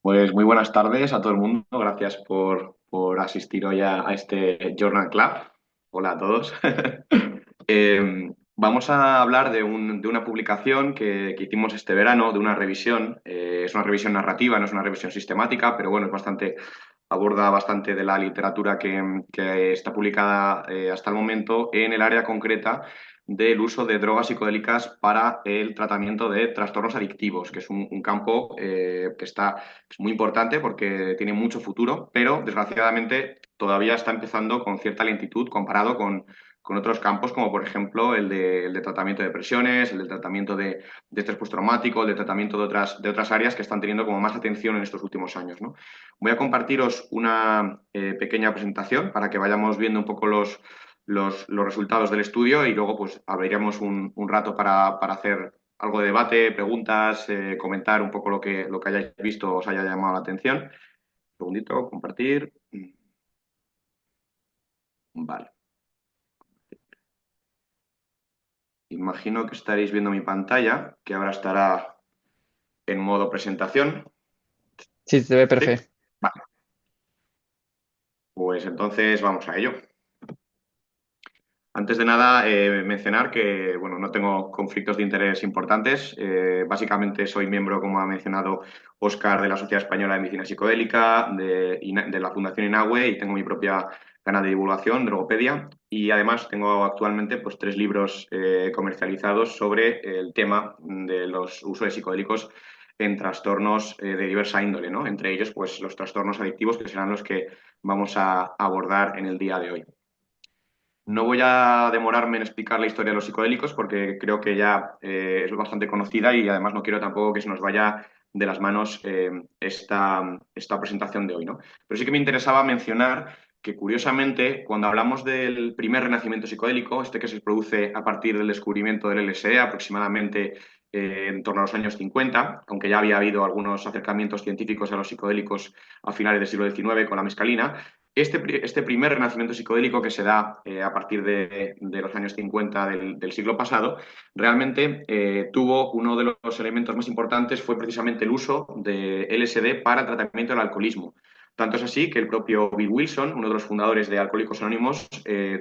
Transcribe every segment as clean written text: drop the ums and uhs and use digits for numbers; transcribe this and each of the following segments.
Pues muy buenas tardes a todo el mundo. Gracias por asistir hoy a este Journal Club. Hola a todos. Vamos a hablar de una publicación que hicimos este verano, de una revisión. Es una revisión narrativa, no es una revisión sistemática, pero bueno, aborda bastante de la literatura que está publicada hasta el momento en el área concreta del uso de drogas psicodélicas para el tratamiento de trastornos adictivos, que es un campo es muy importante porque tiene mucho futuro, pero desgraciadamente todavía está empezando con cierta lentitud comparado con otros campos, como por ejemplo el de tratamiento de depresiones, el del tratamiento de estrés postraumático, el de tratamiento de otras áreas que están teniendo como más atención en estos últimos años, ¿no? Voy a compartiros una pequeña presentación para que vayamos viendo un poco los resultados del estudio y luego pues abriremos un rato para hacer algo de debate, preguntas, comentar un poco lo que hayáis visto o os haya llamado la atención. Un segundito, compartir. Vale. Imagino que estaréis viendo mi pantalla, que ahora estará en modo presentación. Sí, se ve ¿Sí? perfecto. Vale. Pues entonces vamos a ello. Antes de nada, mencionar que bueno, no tengo conflictos de interés importantes. Básicamente soy miembro, como ha mencionado Óscar, de la Sociedad Española de Medicina Psicodélica, de la Fundación INAHUE y tengo mi propia canal de divulgación, Drogopedia. Y además tengo actualmente pues, tres libros comercializados sobre el tema de los usos de psicodélicos en trastornos de diversa índole, ¿no? Entre ellos, pues los trastornos adictivos, que serán los que vamos a abordar en el día de hoy. No voy a demorarme en explicar la historia de los psicodélicos porque creo que ya es bastante conocida y además no quiero tampoco que se nos vaya de las manos esta presentación de hoy, ¿no? Pero sí que me interesaba mencionar que curiosamente cuando hablamos del primer renacimiento psicodélico, este que se produce a partir del descubrimiento del LSD aproximadamente en torno a los años 50, aunque ya había habido algunos acercamientos científicos a los psicodélicos a finales del siglo XIX con la mescalina, este primer renacimiento psicodélico que se da a partir de los años 50 del siglo pasado, realmente tuvo uno de los elementos más importantes fue precisamente el uso de LSD para el tratamiento del alcoholismo. Tanto es así que el propio Bill Wilson, uno de los fundadores de Alcohólicos Anónimos,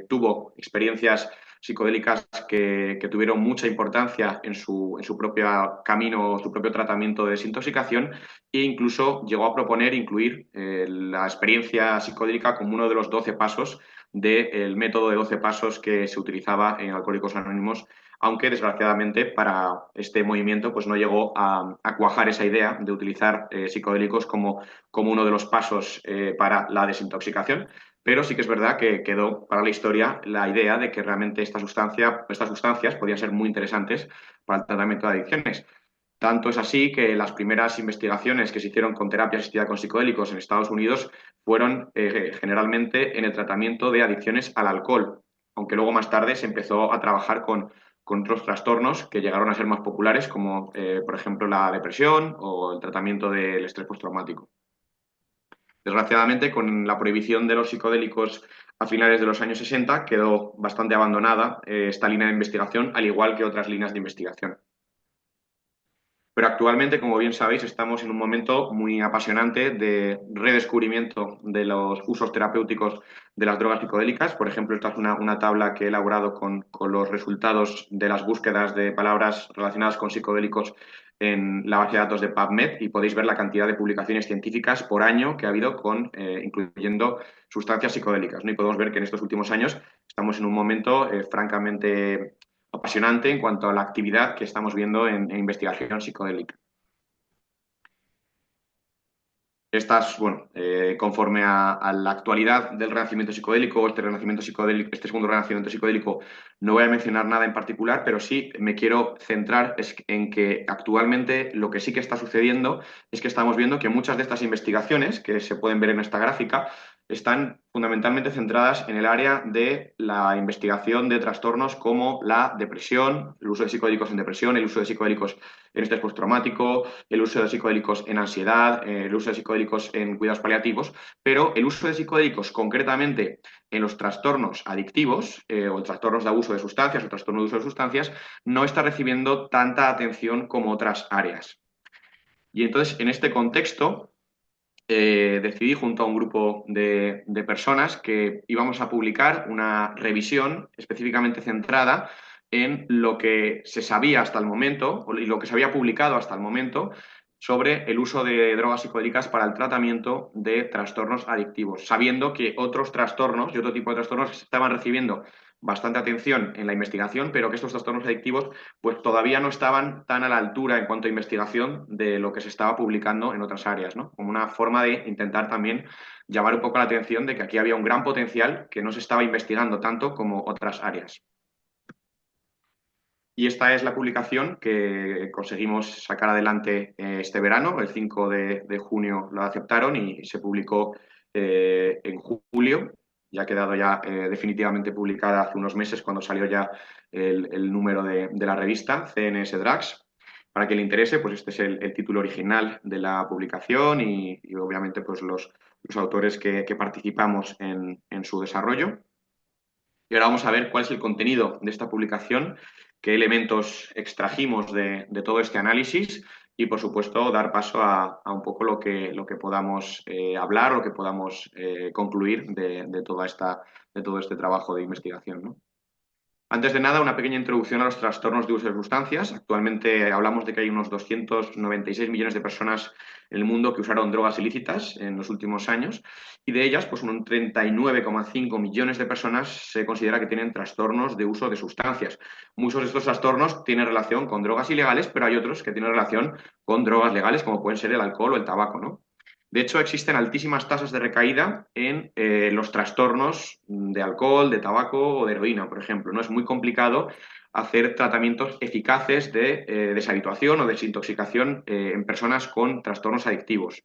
tuvo experiencias psicodélicas que tuvieron mucha importancia en su propio camino, su propio tratamiento de desintoxicación e incluso llegó a proponer incluir la experiencia psicodélica como uno de los 12 pasos del método de 12 pasos que se utilizaba en Alcohólicos Anónimos, aunque desgraciadamente para este movimiento pues no llegó a cuajar esa idea de utilizar psicodélicos como uno de los pasos para la desintoxicación. Pero sí que es verdad que quedó para la historia la idea de que realmente estas sustancias podían ser muy interesantes para el tratamiento de adicciones. Tanto es así que las primeras investigaciones que se hicieron con terapia asistida con psicodélicos en Estados Unidos fueron generalmente en el tratamiento de adicciones al alcohol, aunque luego más tarde se empezó a trabajar con otros trastornos que llegaron a ser más populares, como por ejemplo la depresión o el tratamiento del estrés postraumático. Desgraciadamente, con la prohibición de los psicodélicos a finales de los años 60, quedó bastante abandonada esta línea de investigación, al igual que otras líneas de investigación. Pero actualmente, como bien sabéis, estamos en un momento muy apasionante de redescubrimiento de los usos terapéuticos de las drogas psicodélicas. Por ejemplo, esta es una tabla que he elaborado con los resultados de las búsquedas de palabras relacionadas con psicodélicos en la base de datos de PubMed y podéis ver la cantidad de publicaciones científicas por año que ha habido incluyendo sustancias psicodélicas, ¿no? Y podemos ver que en estos últimos años estamos en un momento francamente apasionante en cuanto a la actividad que estamos viendo en investigación psicodélica. Estas, bueno, conforme a la actualidad del renacimiento psicodélico, este renacimiento psicodélico, este segundo renacimiento psicodélico, no voy a mencionar nada en particular, pero sí me quiero centrar en que actualmente lo que sí que está sucediendo es que estamos viendo que muchas de estas investigaciones, que se pueden ver en esta gráfica, están fundamentalmente centradas en el área de la investigación de trastornos como la depresión, el uso de psicodélicos en depresión, el uso de psicodélicos en estrés postraumático, el uso de psicodélicos en ansiedad, el uso de psicodélicos en cuidados paliativos, pero el uso de psicodélicos concretamente en los trastornos adictivos o en trastornos de abuso de sustancias o trastornos de uso de sustancias no está recibiendo tanta atención como otras áreas. Y entonces, en este contexto, decidí junto a un grupo de personas que íbamos a publicar una revisión específicamente centrada en lo que se sabía hasta el momento y lo que se había publicado hasta el momento sobre el uso de drogas psicodélicas para el tratamiento de trastornos adictivos, sabiendo que otros trastornos y otro tipo de trastornos estaban recibiendo bastante atención en la investigación, pero que estos trastornos adictivos pues todavía no estaban tan a la altura en cuanto a investigación de lo que se estaba publicando en otras áreas, ¿no? Como una forma de intentar también llamar un poco la atención de que aquí había un gran potencial que no se estaba investigando tanto como otras áreas. Y esta es la publicación que conseguimos sacar adelante este verano. El 5 de junio lo aceptaron y se publicó en julio. Ya ha quedado ya definitivamente publicada hace unos meses cuando salió ya el número de la revista CNS Drugs. Para que le interese, pues este es el título original de la publicación y obviamente pues los autores que participamos en su desarrollo. Y ahora vamos a ver cuál es el contenido de esta publicación, qué elementos extrajimos de todo este análisis y, por supuesto, dar paso a un poco lo que podamos hablar, lo que podamos concluir de todo este trabajo de investigación, ¿no? Antes de nada, una pequeña introducción a los trastornos de uso de sustancias. Actualmente hablamos de que hay unos 296 millones de personas en el mundo que usaron drogas ilícitas en los últimos años y de ellas, pues un 39,5 millones de personas se considera que tienen trastornos de uso de sustancias. Muchos de estos trastornos tienen relación con drogas ilegales, pero hay otros que tienen relación con drogas legales, como pueden ser el alcohol o el tabaco, ¿no? De hecho, existen altísimas tasas de recaída en los trastornos de alcohol, de tabaco o de heroína, por ejemplo. ¿No? Es muy complicado hacer tratamientos eficaces de deshabituación o desintoxicación en personas con trastornos adictivos.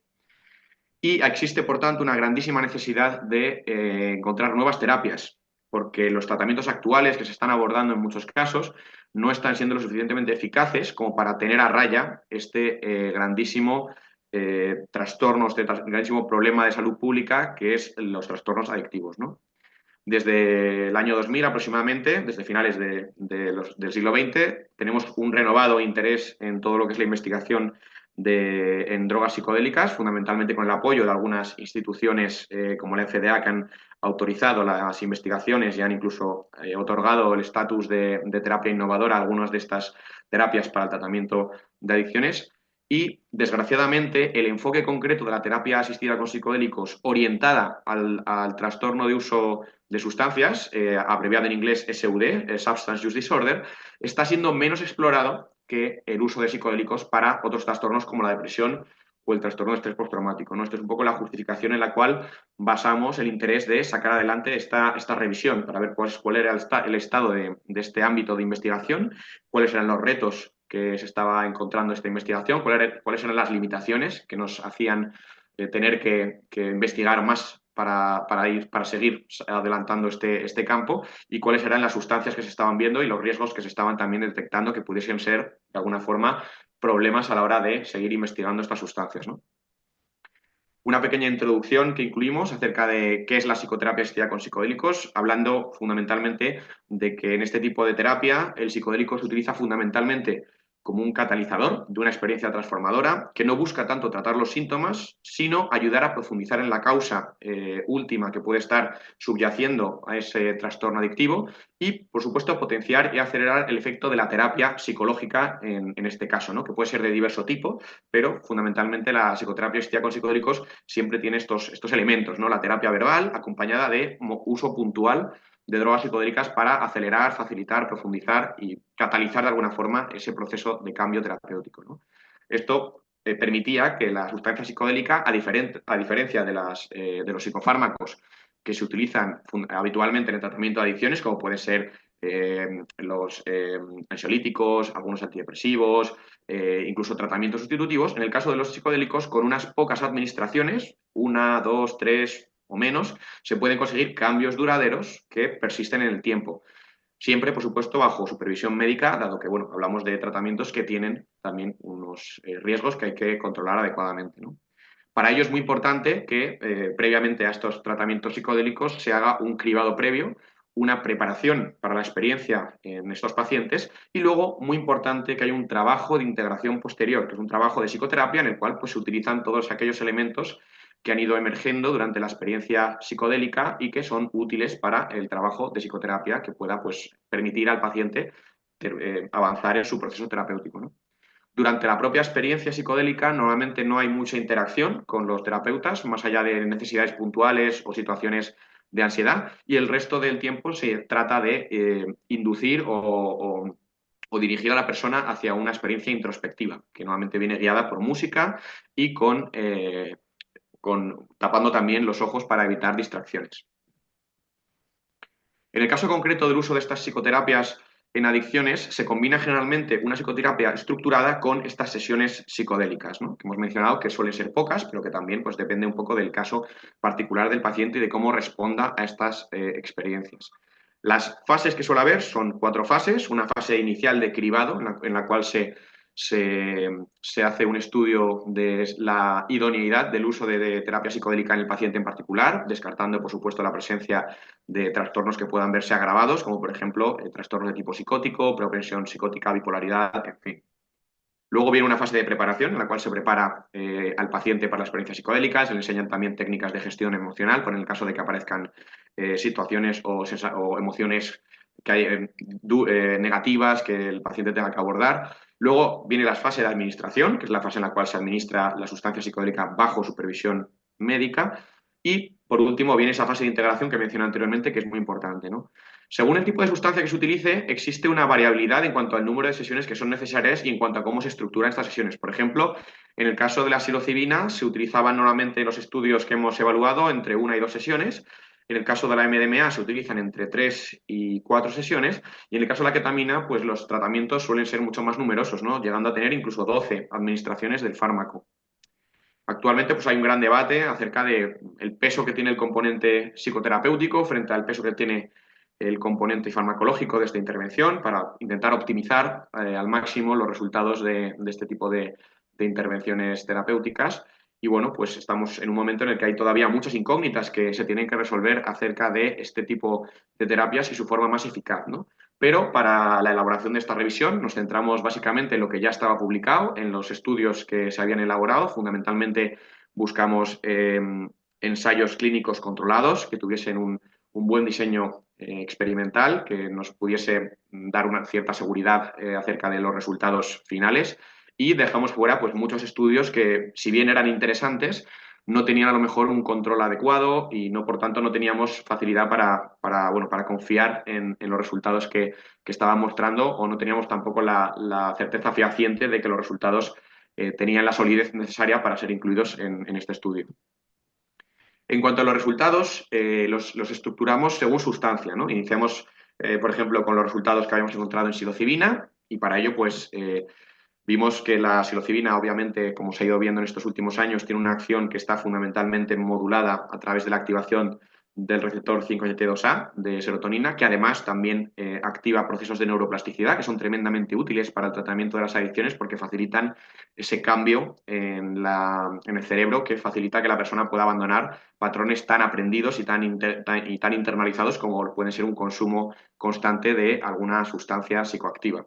Y existe, por tanto, una grandísima necesidad de encontrar nuevas terapias, porque los tratamientos actuales que se están abordando en muchos casos no están siendo lo suficientemente eficaces como para tener a raya este grandísimo trastorno, este grandísimo problema de salud pública que es los trastornos adictivos, ¿no? Desde el año 2000 aproximadamente, desde finales del siglo XX, tenemos un renovado interés en todo lo que es la investigación en drogas psicodélicas, fundamentalmente con el apoyo de algunas instituciones como la FDA que han autorizado las investigaciones y han incluso otorgado el estatus de terapia innovadora a algunas de estas terapias para el tratamiento de adicciones. Y, desgraciadamente, el enfoque concreto de la terapia asistida con psicodélicos orientada al trastorno de uso de sustancias, abreviado en inglés SUD, Substance Use Disorder, está siendo menos explorado que el uso de psicodélicos para otros trastornos como la depresión o el trastorno de estrés postraumático, ¿no? Esto es un poco la justificación en la cual basamos el interés de sacar adelante esta revisión para ver cuál era el estado de este ámbito de investigación, cuáles eran los retos que se estaba encontrando esta investigación, cuáles eran las limitaciones que nos hacían tener que investigar más para seguir adelantando este campo y cuáles eran las sustancias que se estaban viendo y los riesgos que se estaban también detectando que pudiesen ser, de alguna forma, problemas a la hora de seguir investigando estas sustancias, ¿no? Una pequeña introducción que incluimos acerca de qué es la psicoterapia asistida con psicodélicos, hablando fundamentalmente de que en este tipo de terapia el psicodélico se utiliza fundamentalmente como un catalizador de una experiencia transformadora que no busca tanto tratar los síntomas, sino ayudar a profundizar en la causa última que puede estar subyaciendo a ese trastorno adictivo y, por supuesto, potenciar y acelerar el efecto de la terapia psicológica en este caso, ¿no? Que puede ser de diverso tipo, pero fundamentalmente la psicoterapia asistida con psicodélicos siempre tiene estos elementos, ¿no? La terapia verbal acompañada de uso puntual de drogas psicodélicas para acelerar, facilitar, profundizar y catalizar de alguna forma ese proceso de cambio terapéutico, ¿no? Esto permitía que la sustancia psicodélica, a diferencia de los psicofármacos que se utilizan habitualmente en el tratamiento de adicciones, como pueden ser los ansiolíticos, algunos antidepresivos, incluso tratamientos sustitutivos. En el caso de los psicodélicos, con unas pocas administraciones, una, dos, tres o menos, se pueden conseguir cambios duraderos que persisten en el tiempo. Siempre, por supuesto, bajo supervisión médica, dado que, bueno, hablamos de tratamientos que tienen también unos riesgos que hay que controlar adecuadamente, ¿no? Para ello es muy importante que previamente a estos tratamientos psicodélicos se haga un cribado previo, una preparación para la experiencia en estos pacientes y luego, muy importante, que haya un trabajo de integración posterior, que es un trabajo de psicoterapia en el cual pues, se utilizan todos aquellos elementos que han ido emergiendo durante la experiencia psicodélica y que son útiles para el trabajo de psicoterapia que pueda pues, permitir al paciente avanzar en su proceso terapéutico, ¿no? Durante la propia experiencia psicodélica normalmente no hay mucha interacción con los terapeutas, más allá de necesidades puntuales o situaciones de ansiedad, y el resto del tiempo se trata de inducir o dirigir a la persona hacia una experiencia introspectiva, que normalmente viene guiada por música y tapando también los ojos para evitar distracciones. En el caso concreto del uso de estas psicoterapias en adicciones, se combina generalmente una psicoterapia estructurada con estas sesiones psicodélicas, ¿no? Que hemos mencionado que suelen ser pocas, pero que también pues, depende un poco del caso particular del paciente y de cómo responda a estas experiencias. Las fases que suele haber son 4 fases, una fase inicial de cribado, en la cual se hace un estudio de la idoneidad del uso de terapia psicodélica en el paciente en particular, descartando, por supuesto, la presencia de trastornos que puedan verse agravados, como por ejemplo trastornos de tipo psicótico, propensión psicótica, bipolaridad, en fin. Luego viene una fase de preparación en la cual se prepara al paciente para la experiencia psicodélica, se le enseñan también técnicas de gestión emocional, por el caso de que aparezcan situaciones o emociones que hay, negativas que el paciente tenga que abordar. Luego viene la fase de administración, que es la fase en la cual se administra la sustancia psicodélica bajo supervisión médica. Y por último viene esa fase de integración que mencioné anteriormente, que es muy importante, ¿no? Según el tipo de sustancia que se utilice, existe una variabilidad en cuanto al número de sesiones que son necesarias y en cuanto a cómo se estructuran estas sesiones. Por ejemplo, en el caso de la psilocibina, se utilizaban normalmente en los estudios que hemos evaluado entre 1 y 2 sesiones. En el caso de la MDMA se utilizan entre 3 y 4 sesiones. Y en el caso de la ketamina, pues los tratamientos suelen ser mucho más numerosos, ¿no? Llegando a tener incluso 12 administraciones del fármaco. Actualmente pues hay un gran debate acerca de el peso que tiene el componente psicoterapéutico frente al peso que tiene el componente farmacológico de esta intervención para intentar optimizar al máximo los resultados de este tipo de intervenciones terapéuticas. Y bueno, pues estamos en un momento en el que hay todavía muchas incógnitas que se tienen que resolver acerca de este tipo de terapias y su forma más eficaz, ¿no? Pero para la elaboración de esta revisión nos centramos básicamente en lo que ya estaba publicado, en los estudios que se habían elaborado. Fundamentalmente buscamos ensayos clínicos controlados que tuviesen un buen diseño experimental, que nos pudiese dar una cierta seguridad acerca de los resultados finales. Y dejamos fuera pues, muchos estudios que, si bien eran interesantes, no tenían a lo mejor un control adecuado y no, por tanto, no teníamos facilidad para confiar en los resultados que estaban mostrando o no teníamos tampoco la certeza fehaciente de que los resultados tenían la solidez necesaria para ser incluidos en este estudio. En cuanto a los resultados, los estructuramos según sustancia, ¿no? Iniciamos, por ejemplo, con los resultados que habíamos encontrado en psilocibina y para ello, pues, vimos que la psilocibina, obviamente, como se ha ido viendo en estos últimos años, tiene una acción que está fundamentalmente modulada a través de la activación del receptor 5-HT2A de serotonina, que además también activa procesos de neuroplasticidad que son tremendamente útiles para el tratamiento de las adicciones porque facilitan ese cambio en el cerebro que facilita que la persona pueda abandonar patrones tan aprendidos y tan internalizados como pueden ser un consumo constante de alguna sustancia psicoactiva.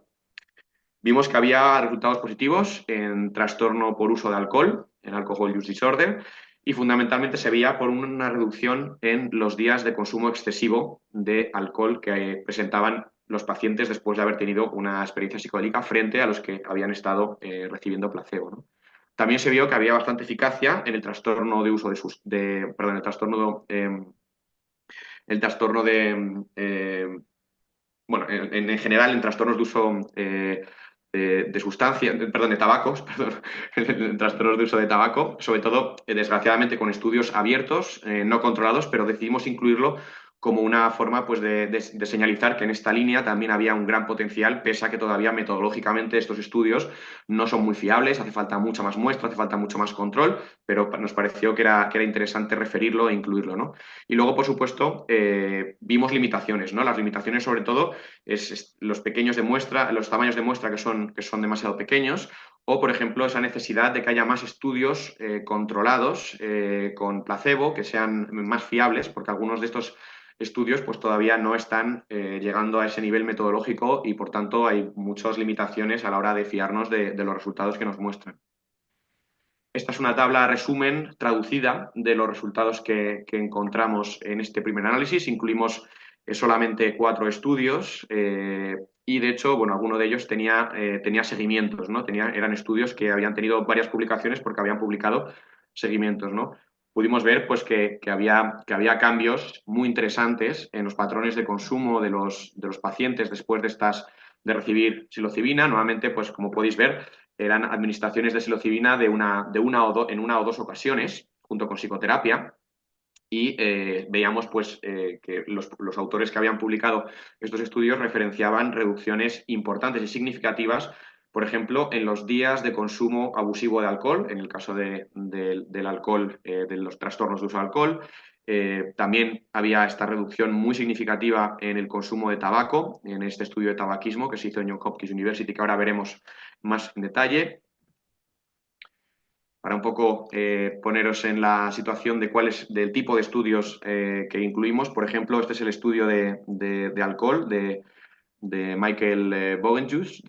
Vimos que había resultados positivos en trastorno por uso de alcohol, en alcohol use disorder, y fundamentalmente se veía por una reducción en los días de consumo excesivo de alcohol que presentaban los pacientes después de haber tenido una experiencia psicodélica frente a los que habían estado recibiendo placebo, ¿no? También se vio que había bastante eficacia en el trastorno de uso perdón, el trastorno bueno, en general en trastornos de uso de sustancias, perdón, de tabacos, perdón, en trastornos de uso de tabaco, sobre todo, desgraciadamente, con estudios abiertos, no controlados, pero decidimos incluirlo como una forma pues, de señalizar que en esta línea también había un gran potencial, pese a que todavía metodológicamente estos estudios no son muy fiables, hace falta mucha más muestra, hace falta mucho más control, pero nos pareció que era interesante referirlo e incluirlo, ¿no? Y luego, por supuesto, vimos limitaciones, ¿no? Las limitaciones, sobre todo, es los pequeños de muestra, los tamaños de muestra que son demasiado pequeños, o, por ejemplo, esa necesidad de que haya más estudios controlados con placebo, que sean más fiables, porque algunos de estos estudios pues todavía no están llegando a ese nivel metodológico y por tanto hay muchas limitaciones a la hora de fiarnos de los resultados que nos muestran. Esta es una tabla resumen traducida de los resultados que encontramos en este primer análisis. Incluimos solamente 4 estudios y, de hecho, bueno, alguno de ellos tenía seguimientos, ¿no? Eran estudios que habían tenido varias publicaciones porque habían publicado seguimientos, ¿no? Pudimos ver pues, que había cambios muy interesantes en los patrones de consumo de los pacientes después de recibir psilocibina. Nuevamente, pues como podéis ver, eran administraciones de psilocibina en una o dos ocasiones, junto con psicoterapia, y veíamos pues, que los autores que habían publicado estos estudios referenciaban reducciones importantes y significativas, por ejemplo, en los días de consumo abusivo de alcohol, en el caso del alcohol, de los trastornos de uso de alcohol. También había esta reducción muy significativa en el consumo de tabaco, en este estudio de tabaquismo que se hizo en Johns Hopkins University, que ahora veremos más en detalle. Para un poco poneros en la situación del tipo de estudios que incluimos. Por ejemplo, este es el estudio de alcohol de Michael Bogenjus,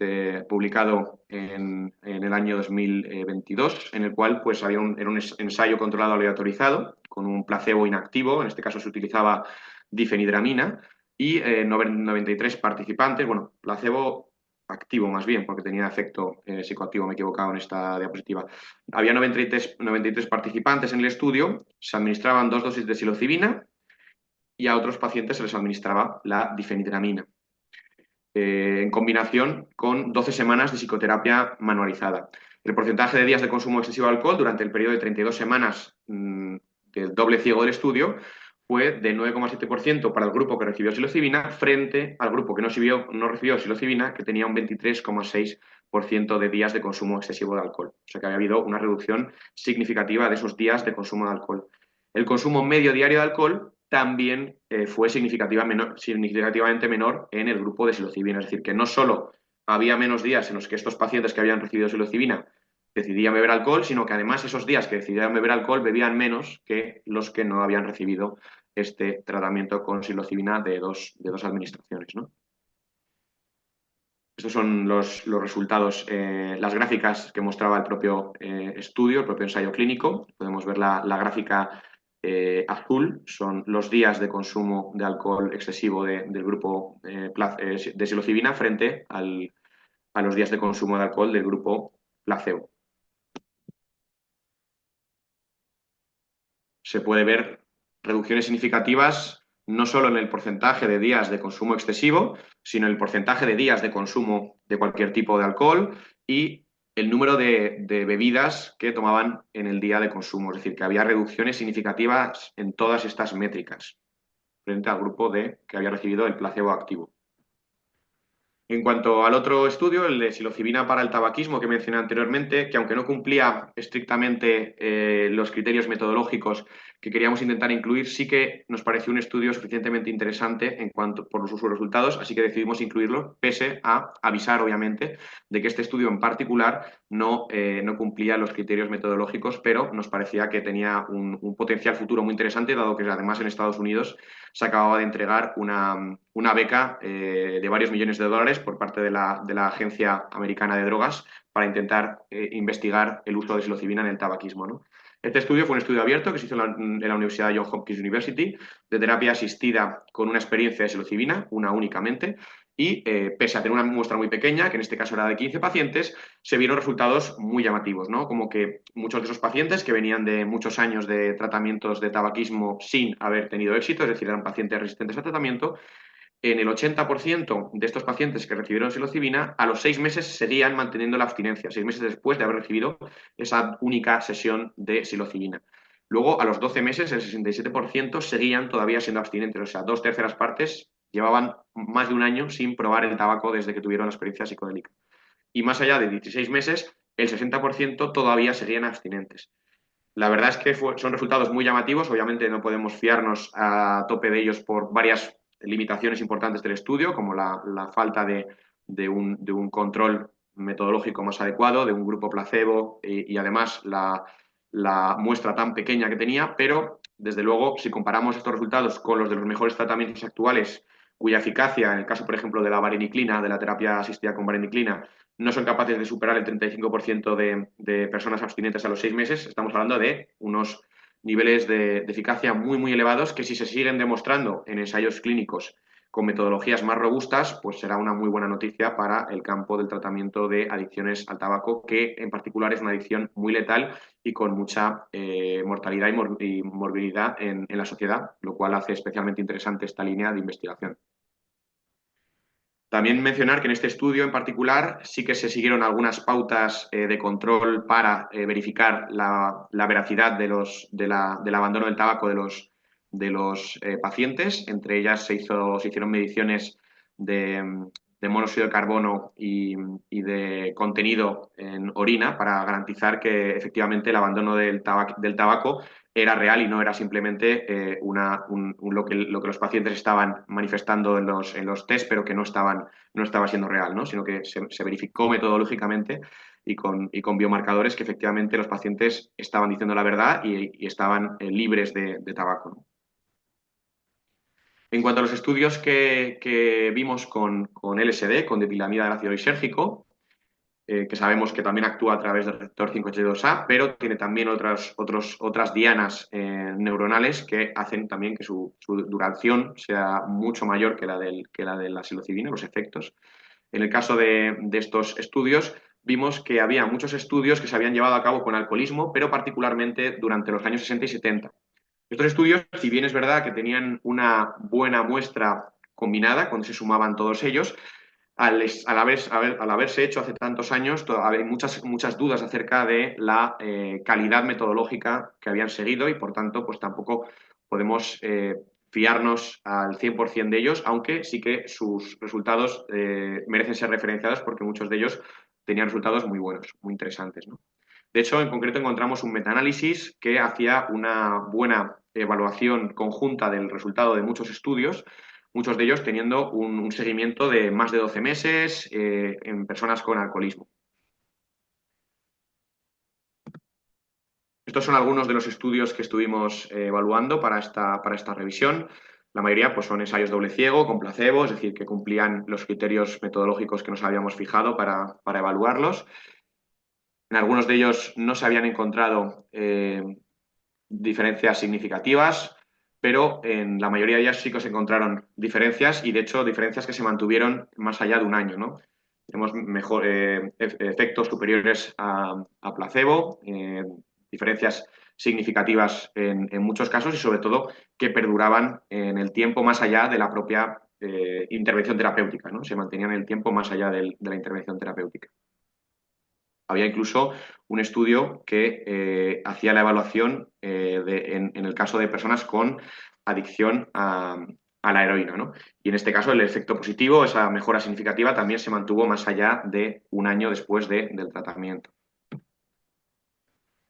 publicado en el año 2022, en el cual pues, era un ensayo controlado aleatorizado con un placebo inactivo. En este caso se utilizaba difenidramina, y 93 participantes, bueno, placebo activo más bien, porque tenía efecto psicoactivo, me he equivocado en esta diapositiva. Había 93 participantes en el estudio, se administraban 2 dosis de psilocibina y a otros pacientes se les administraba la difenidramina, en combinación con 12 semanas de psicoterapia manualizada. El porcentaje de días de consumo excesivo de alcohol durante el periodo de 32 semanas del doble ciego del estudio fue de 9,7% para el grupo que recibió psilocibina, frente al grupo que no recibió psilocibina, que tenía un 23,6% de días de consumo excesivo de alcohol. O sea que había habido una reducción significativa de esos días de consumo de alcohol. El consumo medio diario de alcohol también fue significativamente menor en el grupo de psilocibina. Es decir, que no solo había menos días en los que estos pacientes que habían recibido psilocibina decidían beber alcohol, sino que además esos días que decidían beber alcohol bebían menos que los que no habían recibido este tratamiento con psilocibina de dos administraciones, ¿no? Estos son los resultados, las gráficas que mostraba el propio estudio, el propio ensayo clínico. Podemos ver la gráfica azul, son los días de consumo de alcohol excesivo del grupo de psilocibina frente a los días de consumo de alcohol del grupo placebo. Se puede ver reducciones significativas no solo en el porcentaje de días de consumo excesivo, sino en el porcentaje de días de consumo de cualquier tipo de alcohol y el número de bebidas que tomaban en el día de consumo. Es decir, que había reducciones significativas en todas estas métricas frente al grupo que había recibido el placebo activo. En cuanto al otro estudio, el de psilocibina para el tabaquismo que mencioné anteriormente, que aunque no cumplía estrictamente los criterios metodológicos que queríamos intentar incluir, sí que nos pareció un estudio suficientemente interesante en cuanto por sus resultados, así que decidimos incluirlo, pese a avisar, obviamente, de que este estudio en particular no cumplía los criterios metodológicos, pero nos parecía que tenía un potencial futuro muy interesante, dado que además en Estados Unidos se acababa de entregar una beca de varios millones de dólares por parte de la Agencia Americana de Drogas para intentar investigar el uso de psilocibina en el tabaquismo, ¿no? Este estudio fue un estudio abierto que se hizo en la Universidad de Johns Hopkins University, de terapia asistida con una experiencia de psilocibina, una únicamente, y pese a tener una muestra muy pequeña, que en este caso era de 15 pacientes, se vieron resultados muy llamativos, ¿no? Como que muchos de esos pacientes que venían de muchos años de tratamientos de tabaquismo sin haber tenido éxito, es decir, eran pacientes resistentes al tratamiento, en el 80% de estos pacientes que recibieron psilocibina, a los 6 meses seguían manteniendo la abstinencia, 6 meses después de haber recibido esa única sesión de psilocibina. Luego, a los 12 meses, el 67% seguían todavía siendo abstinentes, o sea, 2/3 partes llevaban más de un año sin probar el tabaco desde que tuvieron la experiencia psicodélica. Y más allá de 16 meses, el 60% todavía seguían abstinentes. La verdad es que son resultados muy llamativos. Obviamente no podemos fiarnos a tope de ellos por varias limitaciones importantes del estudio, como la falta de un control metodológico más adecuado, de un grupo placebo y además la muestra tan pequeña que tenía, pero desde luego si comparamos estos resultados con los de los mejores tratamientos actuales, cuya eficacia, en el caso por ejemplo de la vareniclina, de la terapia asistida con vareniclina, no son capaces de superar el 35% de personas abstinentes a los 6 meses. Estamos hablando de unos niveles de eficacia muy, muy elevados que si se siguen demostrando en ensayos clínicos con metodologías más robustas, pues será una muy buena noticia para el campo del tratamiento de adicciones al tabaco, que en particular es una adicción muy letal y con mucha mortalidad y morbilidad en la sociedad, lo cual hace especialmente interesante esta línea de investigación. También mencionar que en este estudio en particular sí que se siguieron algunas pautas de control para verificar la veracidad del abandono del tabaco de los pacientes. Entre ellas se hicieron mediciones de monóxido de carbono y de contenido en orina para garantizar que efectivamente el abandono del tabaco era real y no era simplemente lo que los pacientes estaban manifestando en los test, pero que no estaba siendo real, ¿no? Sino que se verificó metodológicamente y con biomarcadores que efectivamente los pacientes estaban diciendo la verdad y estaban libres de tabaco, ¿no? En cuanto a los estudios que vimos con LSD, con detilamida del ácido lisérgico, que sabemos que también actúa a través del receptor 582A, pero tiene también otras dianas neuronales que hacen también que su duración sea mucho mayor que la de la psilocibina, los efectos. En el caso de estos estudios, vimos que había muchos estudios que se habían llevado a cabo con alcoholismo, pero particularmente durante los años 60 y 70. Estos estudios, si bien es verdad que tenían una buena muestra combinada, cuando se sumaban todos ellos, al haberse hecho hace tantos años, hay muchas dudas acerca de la calidad metodológica que habían seguido y, por tanto, pues tampoco podemos fiarnos al 100% de ellos, aunque sí que sus resultados merecen ser referenciados porque muchos de ellos tenían resultados muy buenos, muy interesantes, ¿no? De hecho, en concreto encontramos un metaanálisis que hacía una buena evaluación conjunta del resultado de muchos estudios, muchos de ellos teniendo un seguimiento de más de 12 meses en personas con alcoholismo. Estos son algunos de los estudios que estuvimos evaluando para esta revisión. La mayoría pues, son ensayos doble ciego, con placebo, es decir, que cumplían los criterios metodológicos que nos habíamos fijado para evaluarlos. En algunos de ellos no se habían encontrado diferencias significativas, pero en la mayoría de ellas sí que se encontraron diferencias y, de hecho, diferencias que se mantuvieron más allá de un año, ¿no? Tenemos efectos superiores a placebo, diferencias significativas en muchos casos y, sobre todo, que perduraban en el tiempo más allá de la propia intervención terapéutica, ¿no? Se mantenían en el tiempo más allá de la intervención terapéutica. Había incluso un estudio que hacía la evaluación en el caso de personas con adicción a la heroína, ¿no? Y en este caso el efecto positivo, esa mejora significativa, también se mantuvo más allá de un año después del tratamiento.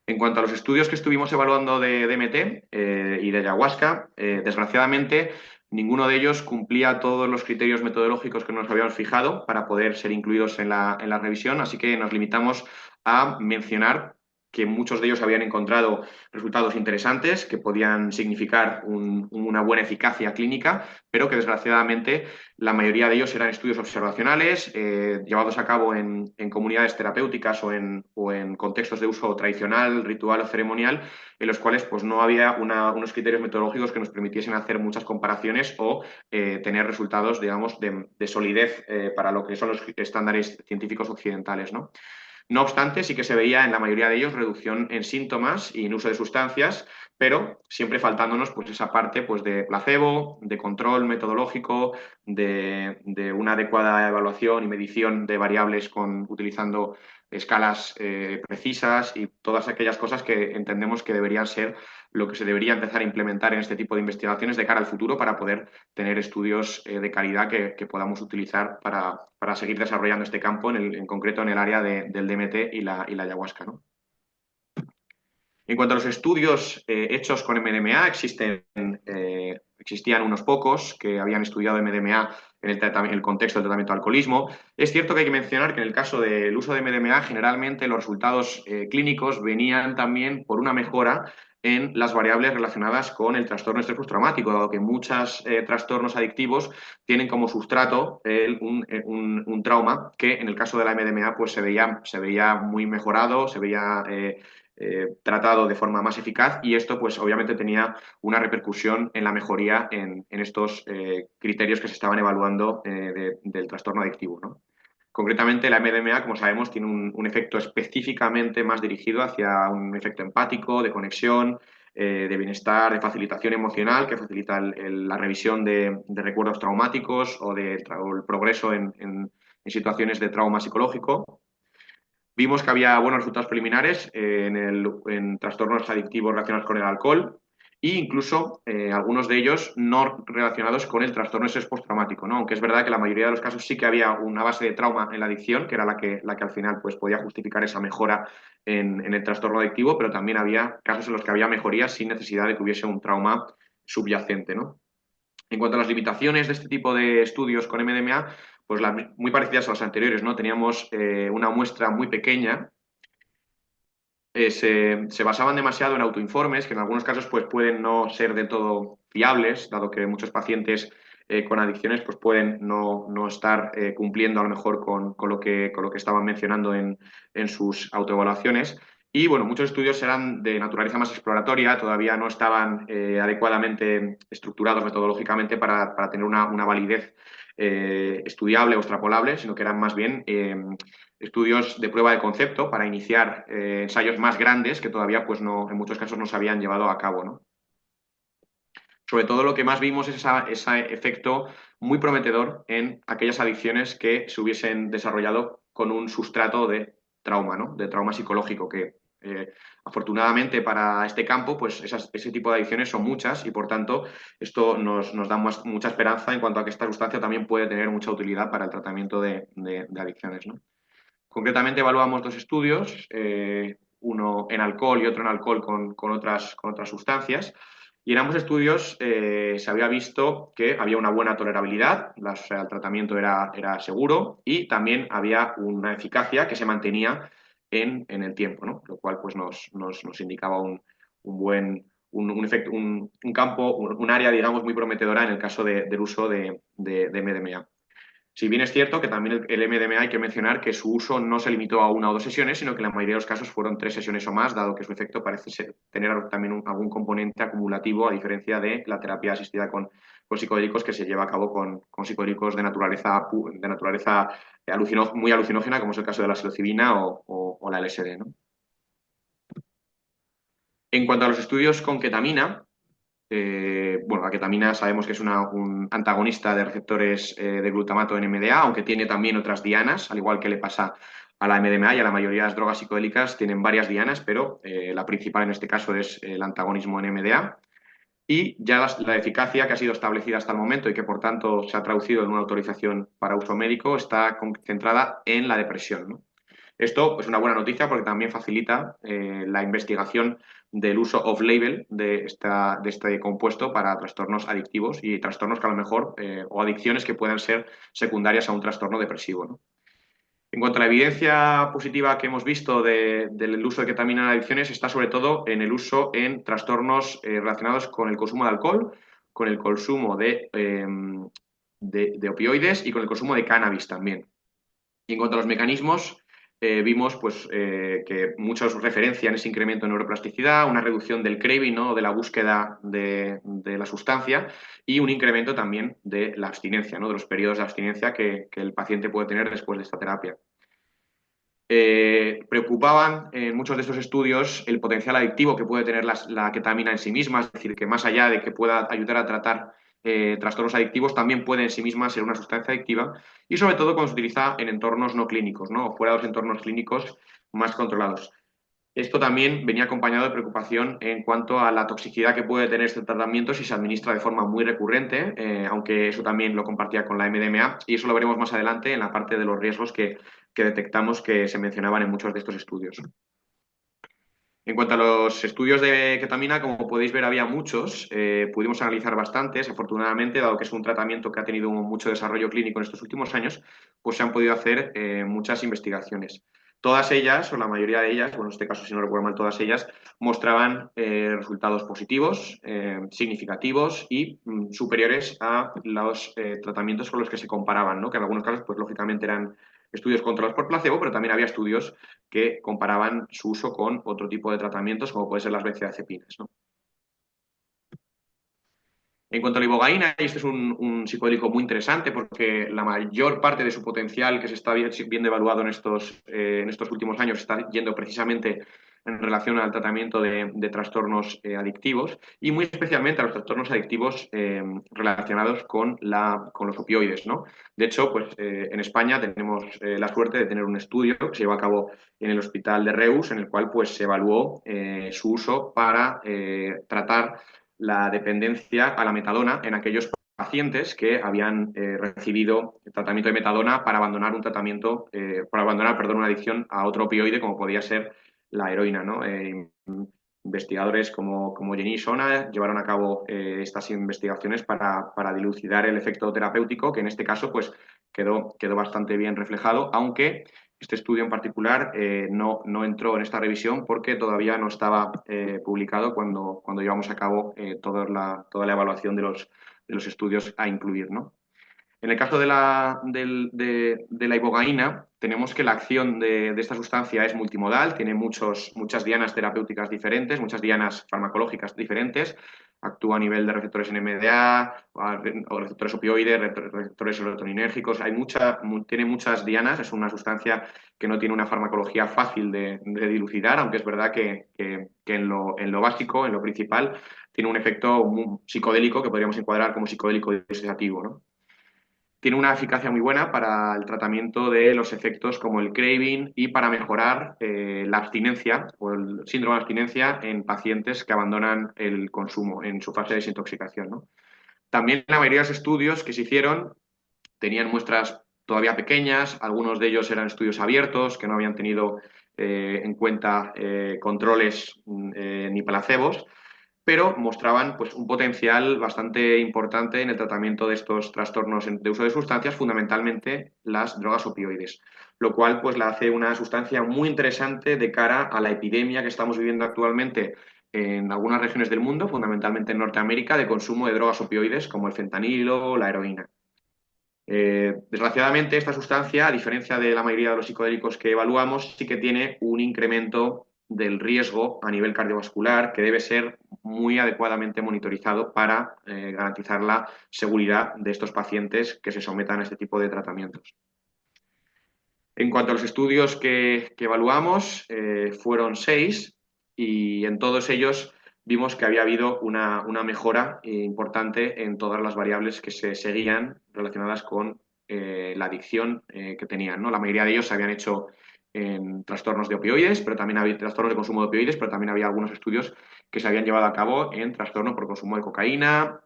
En cuanto a los estudios que estuvimos evaluando de DMT y de ayahuasca, desgraciadamente ninguno de ellos cumplía todos los criterios metodológicos que nos habíamos fijado para poder ser incluidos en la revisión, así que nos limitamos a mencionar que muchos de ellos habían encontrado resultados interesantes que podían significar una buena eficacia clínica, pero que desgraciadamente la mayoría de ellos eran estudios observacionales llevados a cabo en comunidades terapéuticas o en contextos de uso tradicional, ritual o ceremonial, en los cuales pues, no había unos criterios metodológicos que nos permitiesen hacer muchas comparaciones o tener resultados, digamos, de solidez para lo que son los estándares científicos occidentales, ¿no? No obstante, sí que se veía en la mayoría de ellos reducción en síntomas y en uso de sustancias, pero siempre faltándonos pues, esa parte pues, de placebo, de control metodológico, de una adecuada evaluación y medición de variables utilizando escalas precisas y todas aquellas cosas que entendemos que deberían ser lo que se debería empezar a implementar en este tipo de investigaciones de cara al futuro para poder tener estudios de calidad que podamos utilizar para seguir desarrollando este campo, en concreto en el área del DMT y la ayahuasca, ¿no? En cuanto a los estudios hechos con MDMA, existían unos pocos que habían estudiado MDMA en el contexto del tratamiento de alcoholismo. Es cierto que hay que mencionar que en el caso del uso de MDMA, generalmente los resultados clínicos venían también por una mejora en las variables relacionadas con el trastorno de estrés postraumático, dado que muchos trastornos adictivos tienen como sustrato un trauma que en el caso de la MDMA pues se veía muy mejorado, se veía tratado de forma más eficaz y esto pues obviamente tenía una repercusión en la mejoría en estos criterios que se estaban evaluando del trastorno adictivo, ¿no? Concretamente, la MDMA, como sabemos, tiene un efecto específicamente más dirigido hacia un efecto empático, de conexión, de bienestar, de facilitación emocional, que facilita la revisión de recuerdos traumáticos o el progreso en situaciones de trauma psicológico. Vimos que había buenos resultados preliminares en trastornos adictivos relacionados con el alcohol e incluso algunos de ellos no relacionados con el trastorno de estrés postraumático, ¿no? Aunque es verdad que la mayoría de los casos sí que había una base de trauma en la adicción, que era la que al final pues, podía justificar esa mejora en el trastorno adictivo, pero también había casos en los que había mejorías sin necesidad de que hubiese un trauma subyacente, ¿no? En cuanto a las limitaciones de este tipo de estudios con MDMA, pues muy parecidas a las anteriores, ¿no? Teníamos una muestra muy pequeña, se basaban demasiado en autoinformes, que en algunos casos pues, pueden no ser de todo fiables, dado que muchos pacientes con adicciones pues, pueden no estar cumpliendo a lo mejor con lo que estaban mencionando en sus autoevaluaciones. Y bueno, muchos estudios eran de naturaleza más exploratoria, todavía no estaban adecuadamente estructurados metodológicamente para tener una validez estudiable o extrapolable, sino que eran más bien estudios de prueba de concepto para iniciar ensayos más grandes que todavía pues no, en muchos casos no se habían llevado a cabo, ¿no? Sobre todo lo que más vimos es ese efecto muy prometedor en aquellas adicciones que se hubiesen desarrollado con un sustrato de trauma, ¿no? De trauma psicológico, que afortunadamente para este campo, pues ese tipo de adicciones son muchas y por tanto esto nos da mucha esperanza en cuanto a que esta sustancia también puede tener mucha utilidad para el tratamiento de adicciones, ¿no? Concretamente evaluamos dos estudios, uno en alcohol y otro en alcohol con otras sustancias. Y en ambos estudios se había visto que había una buena tolerabilidad, el tratamiento era seguro y también había una eficacia que se mantenía en el tiempo, ¿no? Lo cual pues, nos indicaba un buen efecto, un campo, un área, digamos, muy prometedora en el caso del uso de MDMA. Si bien es cierto que también el MDMA hay que mencionar que su uso no se limitó a una o dos sesiones, sino que en la mayoría de los casos fueron 3 sesiones o más, dado que su efecto parece tener también algún componente acumulativo, a diferencia de la terapia asistida con psicodélicos que se lleva a cabo con psicodélicos de naturaleza muy alucinógena, como es el caso de la psilocibina o la LSD, ¿no? En cuanto a los estudios con ketamina, bueno, la ketamina sabemos que es un antagonista de receptores de glutamato en NMDA, aunque tiene también otras dianas, al igual que le pasa a la MDMA y a la mayoría de las drogas psicodélicas tienen varias dianas, pero la principal en este caso es el antagonismo en NMDA. Y ya la eficacia que ha sido establecida hasta el momento y que por tanto se ha traducido en una autorización para uso médico está concentrada en la depresión, ¿no? Esto es una buena noticia porque también facilita la investigación del uso off-label de este compuesto para trastornos adictivos y trastornos que a lo mejor, o adicciones que puedan ser secundarias a un trastorno depresivo, ¿no? En cuanto a la evidencia positiva que hemos visto del uso de ketamina en adicciones, está sobre todo en el uso en trastornos relacionados con el consumo de alcohol, con el consumo de opioides y con el consumo de cannabis también. Y en cuanto a los mecanismos, vimos pues, que muchos referencian ese incremento en neuroplasticidad, una reducción del craving, ¿no? De la búsqueda de la sustancia y un incremento también de la abstinencia, ¿no? De los periodos de abstinencia que el paciente puede tener después de esta terapia. Preocupaban en muchos de estos estudios el potencial adictivo que puede tener la ketamina en sí misma, es decir, que más allá de que pueda ayudar a tratar trastornos adictivos, también puede en sí misma ser una sustancia adictiva y sobre todo cuando se utiliza en entornos no clínicos, ¿no? O fuera de los entornos clínicos más controlados. Esto también venía acompañado de preocupación en cuanto a la toxicidad que puede tener este tratamiento si se administra de forma muy recurrente, aunque eso también lo compartía con la MDMA, y eso lo veremos más adelante en la parte de los riesgos que detectamos que se mencionaban en muchos de estos estudios. En cuanto a los estudios de ketamina, como podéis ver, había muchos. Pudimos analizar bastantes. Afortunadamente, dado que es un tratamiento que ha tenido mucho desarrollo clínico en estos últimos años, pues se han podido hacer muchas investigaciones. Todas ellas, o la mayoría de ellas, bueno, en este caso, si no recuerdo mal, todas ellas, mostraban resultados positivos, significativos y superiores a los tratamientos con los que se comparaban, ¿no? Que en algunos casos, pues lógicamente eran estudios controlados por placebo, pero también había estudios que comparaban su uso con otro tipo de tratamientos, como puede ser las benzodiazepinas, ¿no? En cuanto a la ibogaína, y este es un psicodélico muy interesante porque la mayor parte de su potencial que se está viendo evaluado en estos últimos años está yendo precisamente en relación al tratamiento de trastornos adictivos y muy especialmente a los trastornos adictivos relacionados con los opioides, ¿no? De hecho, pues en España tenemos la suerte de tener un estudio que se llevó a cabo en el Hospital de Reus, en el cual pues, se evaluó su uso para tratar la dependencia a la metadona en aquellos pacientes que habían recibido tratamiento de metadona para abandonar perdón, una adicción a otro opioide como podía ser la heroína, ¿no? Investigadores como Jenny Sona llevaron a cabo estas investigaciones para dilucidar el efecto terapéutico, que en este caso pues, quedó bastante bien reflejado, aunque este estudio en particular no entró en esta revisión porque todavía no estaba publicado cuando llevamos a cabo toda la evaluación de los estudios a incluir, ¿no? En el caso de la ibogaína, tenemos que la acción de esta sustancia es multimodal, tiene muchas dianas terapéuticas diferentes, muchas dianas farmacológicas diferentes, actúa a nivel de receptores NMDA, o receptores opioides, receptores serotoninérgicos, tiene muchas dianas, es una sustancia que no tiene una farmacología fácil de dilucidar, aunque es verdad que en lo básico, en lo principal, tiene un efecto psicodélico que podríamos encuadrar como psicodélico disociativo, ¿no? Tiene una eficacia muy buena para el tratamiento de los efectos como el craving y para mejorar la abstinencia o el síndrome de abstinencia en pacientes que abandonan el consumo en su fase de desintoxicación, ¿no? También la mayoría de los estudios que se hicieron tenían muestras todavía pequeñas, algunos de ellos eran estudios abiertos que no habían tenido en cuenta controles ni placebos, pero mostraban pues, un potencial bastante importante en el tratamiento de estos trastornos de uso de sustancias, fundamentalmente las drogas opioides, lo cual pues, la hace una sustancia muy interesante de cara a la epidemia que estamos viviendo actualmente en algunas regiones del mundo, fundamentalmente en Norteamérica, de consumo de drogas opioides como el fentanilo o la heroína. Desgraciadamente, esta sustancia, a diferencia de la mayoría de los psicodélicos que evaluamos, sí que tiene un incremento del riesgo a nivel cardiovascular que debe ser muy adecuadamente monitorizado para garantizar la seguridad de estos pacientes que se sometan a este tipo de tratamientos. En cuanto a los estudios que evaluamos, fueron 6 y en todos ellos vimos que había habido una mejora importante en todas las variables que se seguían relacionadas con la adicción que tenían, ¿no? La mayoría de ellos se habían hecho en trastornos de opioides, pero también había trastornos de consumo de opioides, pero también había algunos estudios que se habían llevado a cabo en trastorno por consumo de cocaína,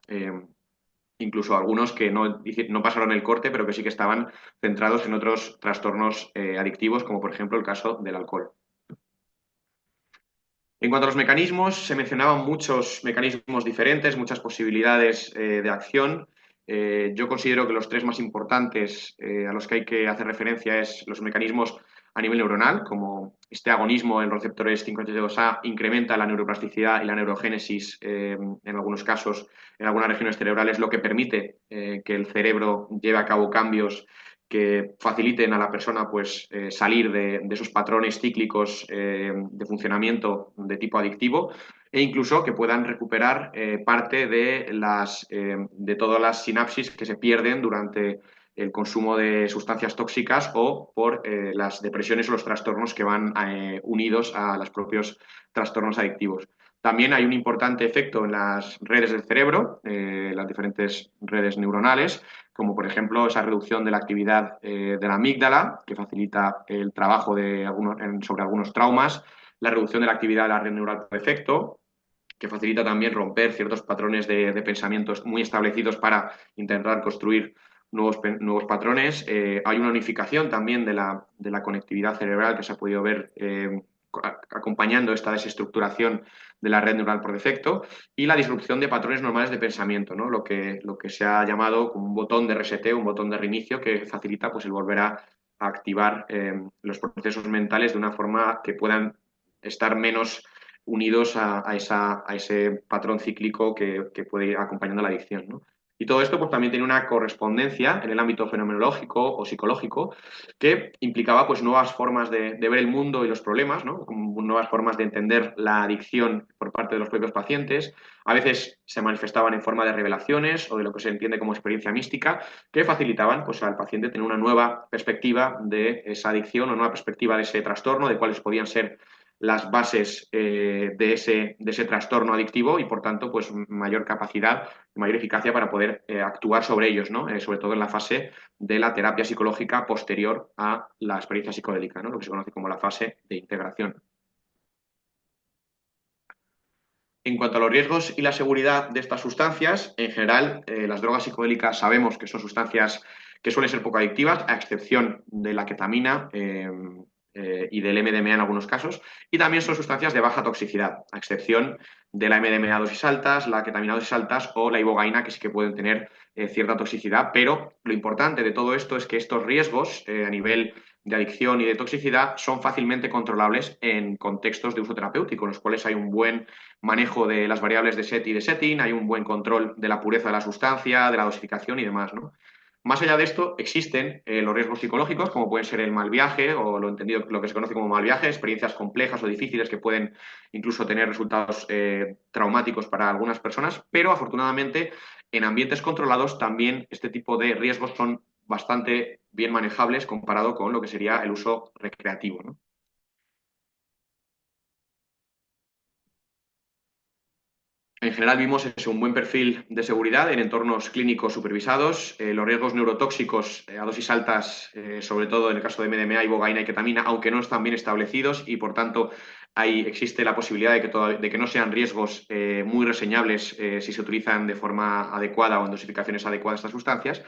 incluso algunos que no pasaron el corte, pero que sí que estaban centrados en otros trastornos adictivos, como por ejemplo el caso del alcohol. En cuanto a los mecanismos, se mencionaban muchos mecanismos diferentes, muchas posibilidades de acción. Yo considero que los tres más importantes a los que hay que hacer referencia es los mecanismos a nivel neuronal, como este agonismo en los receptores 5HT2A incrementa la neuroplasticidad y la neurogénesis en algunos casos, en algunas regiones cerebrales, lo que permite que el cerebro lleve a cabo cambios que faciliten a la persona pues, salir de esos patrones cíclicos de funcionamiento de tipo adictivo e incluso que puedan recuperar parte de todas las sinapsis que se pierden durante el consumo de sustancias tóxicas o por las depresiones o los trastornos que van unidos a los propios trastornos adictivos. También hay un importante efecto en las redes del cerebro, las diferentes redes neuronales, como por ejemplo esa reducción de la actividad de la amígdala, que facilita el trabajo sobre algunos traumas, la reducción de la actividad de la red neural por defecto, que facilita también romper ciertos patrones de pensamientos muy establecidos para intentar construir nuevos patrones. Hay una unificación también de la conectividad cerebral que se ha podido ver acompañando esta desestructuración de la red neural por defecto, y la disrupción de patrones normales de pensamiento, ¿no? Lo que se ha llamado como un botón de reseteo, un botón de reinicio que facilita pues, el volver a activar los procesos mentales de una forma que puedan estar menos unidos a ese patrón cíclico que puede ir acompañando la adicción, ¿no? Y todo esto pues, también tiene una correspondencia en el ámbito fenomenológico o psicológico que implicaba pues, nuevas formas de ver el mundo y los problemas, ¿no? Como nuevas formas de entender la adicción por parte de los propios pacientes. A veces se manifestaban en forma de revelaciones o de lo que se entiende como experiencia mística, que facilitaban pues, al paciente tener una nueva perspectiva de esa adicción, una nueva perspectiva de ese trastorno, de cuáles podían ser las bases de ese trastorno adictivo y, por tanto, pues mayor capacidad, mayor eficacia para poder actuar sobre ellos, ¿no? Sobre todo en la fase de la terapia psicológica posterior a la experiencia psicodélica, ¿no? Lo que se conoce como la fase de integración. En cuanto a los riesgos y la seguridad de estas sustancias, en general, las drogas psicodélicas sabemos que son sustancias que suelen ser poco adictivas, a excepción de la ketamina y del MDMA en algunos casos, y también son sustancias de baja toxicidad, a excepción de la MDMA a dosis altas, la ketamina a dosis altas o la ibogaína, que sí que pueden tener cierta toxicidad, pero lo importante de todo esto es que estos riesgos a nivel de adicción y de toxicidad son fácilmente controlables en contextos de uso terapéutico, en los cuales hay un buen manejo de las variables de set y de setting, hay un buen control de la pureza de la sustancia, de la dosificación y demás, ¿no? Más allá de esto, existen los riesgos psicológicos, como pueden ser el mal viaje o lo que se conoce como mal viaje, experiencias complejas o difíciles que pueden incluso tener resultados traumáticos para algunas personas, pero afortunadamente en ambientes controlados también este tipo de riesgos son bastante bien manejables comparado con lo que sería el uso recreativo, ¿no? En general vimos eso, un buen perfil de seguridad en entornos clínicos supervisados, los riesgos neurotóxicos a dosis altas, sobre todo en el caso de MDMA, ibogaína y ketamina, aunque no están bien establecidos y por tanto ahí existe la posibilidad de que no sean riesgos muy reseñables si se utilizan de forma adecuada o en dosificaciones adecuadas estas sustancias.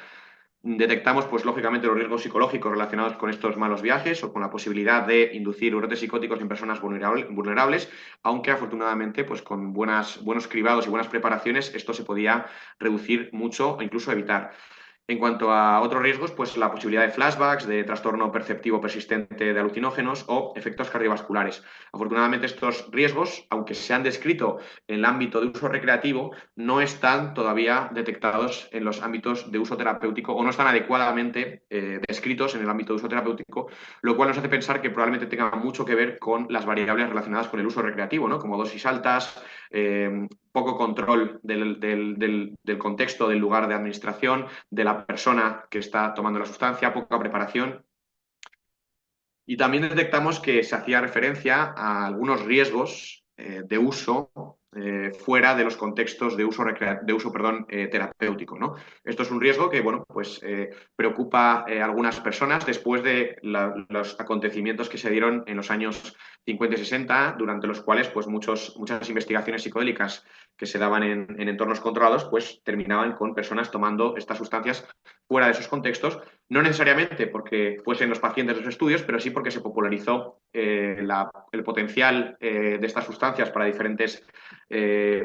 Detectamos, pues, lógicamente, los riesgos psicológicos relacionados con estos malos viajes o con la posibilidad de inducir brotes psicóticos en personas vulnerables, aunque afortunadamente, pues, con buenos cribados y buenas preparaciones, esto se podía reducir mucho o incluso evitar. En cuanto a otros riesgos, pues la posibilidad de flashbacks, de trastorno perceptivo persistente de alucinógenos o efectos cardiovasculares. Afortunadamente, estos riesgos, aunque se han descrito en el ámbito de uso recreativo, no están todavía detectados en los ámbitos de uso terapéutico o no están adecuadamente descritos en el ámbito de uso terapéutico, lo cual nos hace pensar que probablemente tenga mucho que ver con las variables relacionadas con el uso recreativo, ¿no? Como dosis altas, poco control del contexto del lugar de administración, de la persona que está tomando la sustancia, poca preparación. Y también detectamos que se hacía referencia a algunos riesgos de uso fuera de los contextos de uso terapéutico, ¿no? Esto es un riesgo que, bueno, pues preocupa a algunas personas después de los acontecimientos que se dieron en los años 50 y 60, durante los cuales pues muchas investigaciones psicodélicas que se daban en entornos controlados, pues terminaban con personas tomando estas sustancias fuera de esos contextos, no necesariamente porque fuesen los pacientes de los estudios, pero sí porque se popularizó el potencial de estas sustancias para diferentes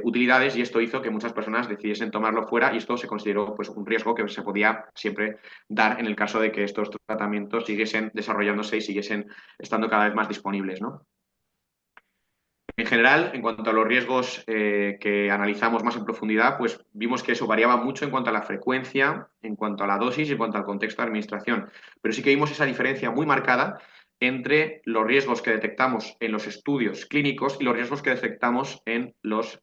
utilidades y esto hizo que muchas personas decidiesen tomarlo fuera y esto se consideró pues, un riesgo que se podía siempre dar en el caso de que estos tratamientos siguiesen desarrollándose y siguiesen estando cada vez más disponibles, ¿no? En general, en cuanto a los riesgos que analizamos más en profundidad, pues vimos que eso variaba mucho en cuanto a la frecuencia, en cuanto a la dosis y en cuanto al contexto de administración. Pero sí que vimos esa diferencia muy marcada entre los riesgos que detectamos en los estudios clínicos y los riesgos que detectamos en los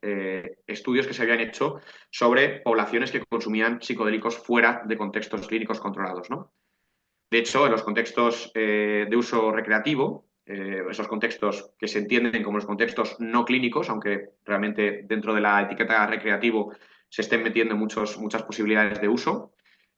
estudios que se habían hecho sobre poblaciones que consumían psicodélicos fuera de contextos clínicos controlados, ¿no? De hecho, en los contextos de uso recreativo, esos contextos que se entienden como los contextos no clínicos, aunque realmente dentro de la etiqueta recreativo se estén metiendo muchas posibilidades de uso,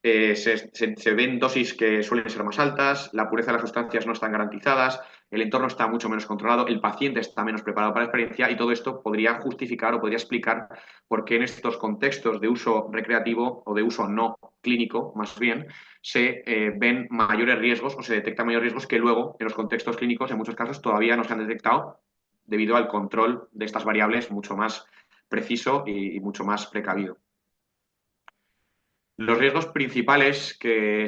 se ven dosis que suelen ser más altas, la pureza de las sustancias no están garantizadas, el entorno está mucho menos controlado, el paciente está menos preparado para la experiencia y todo esto podría justificar o podría explicar por qué en estos contextos de uso recreativo o de uso no clínico, más bien, se ven mayores riesgos o se detectan mayores riesgos que luego en los contextos clínicos en muchos casos todavía no se han detectado debido al control de estas variables mucho más preciso y mucho más precavido. Los riesgos principales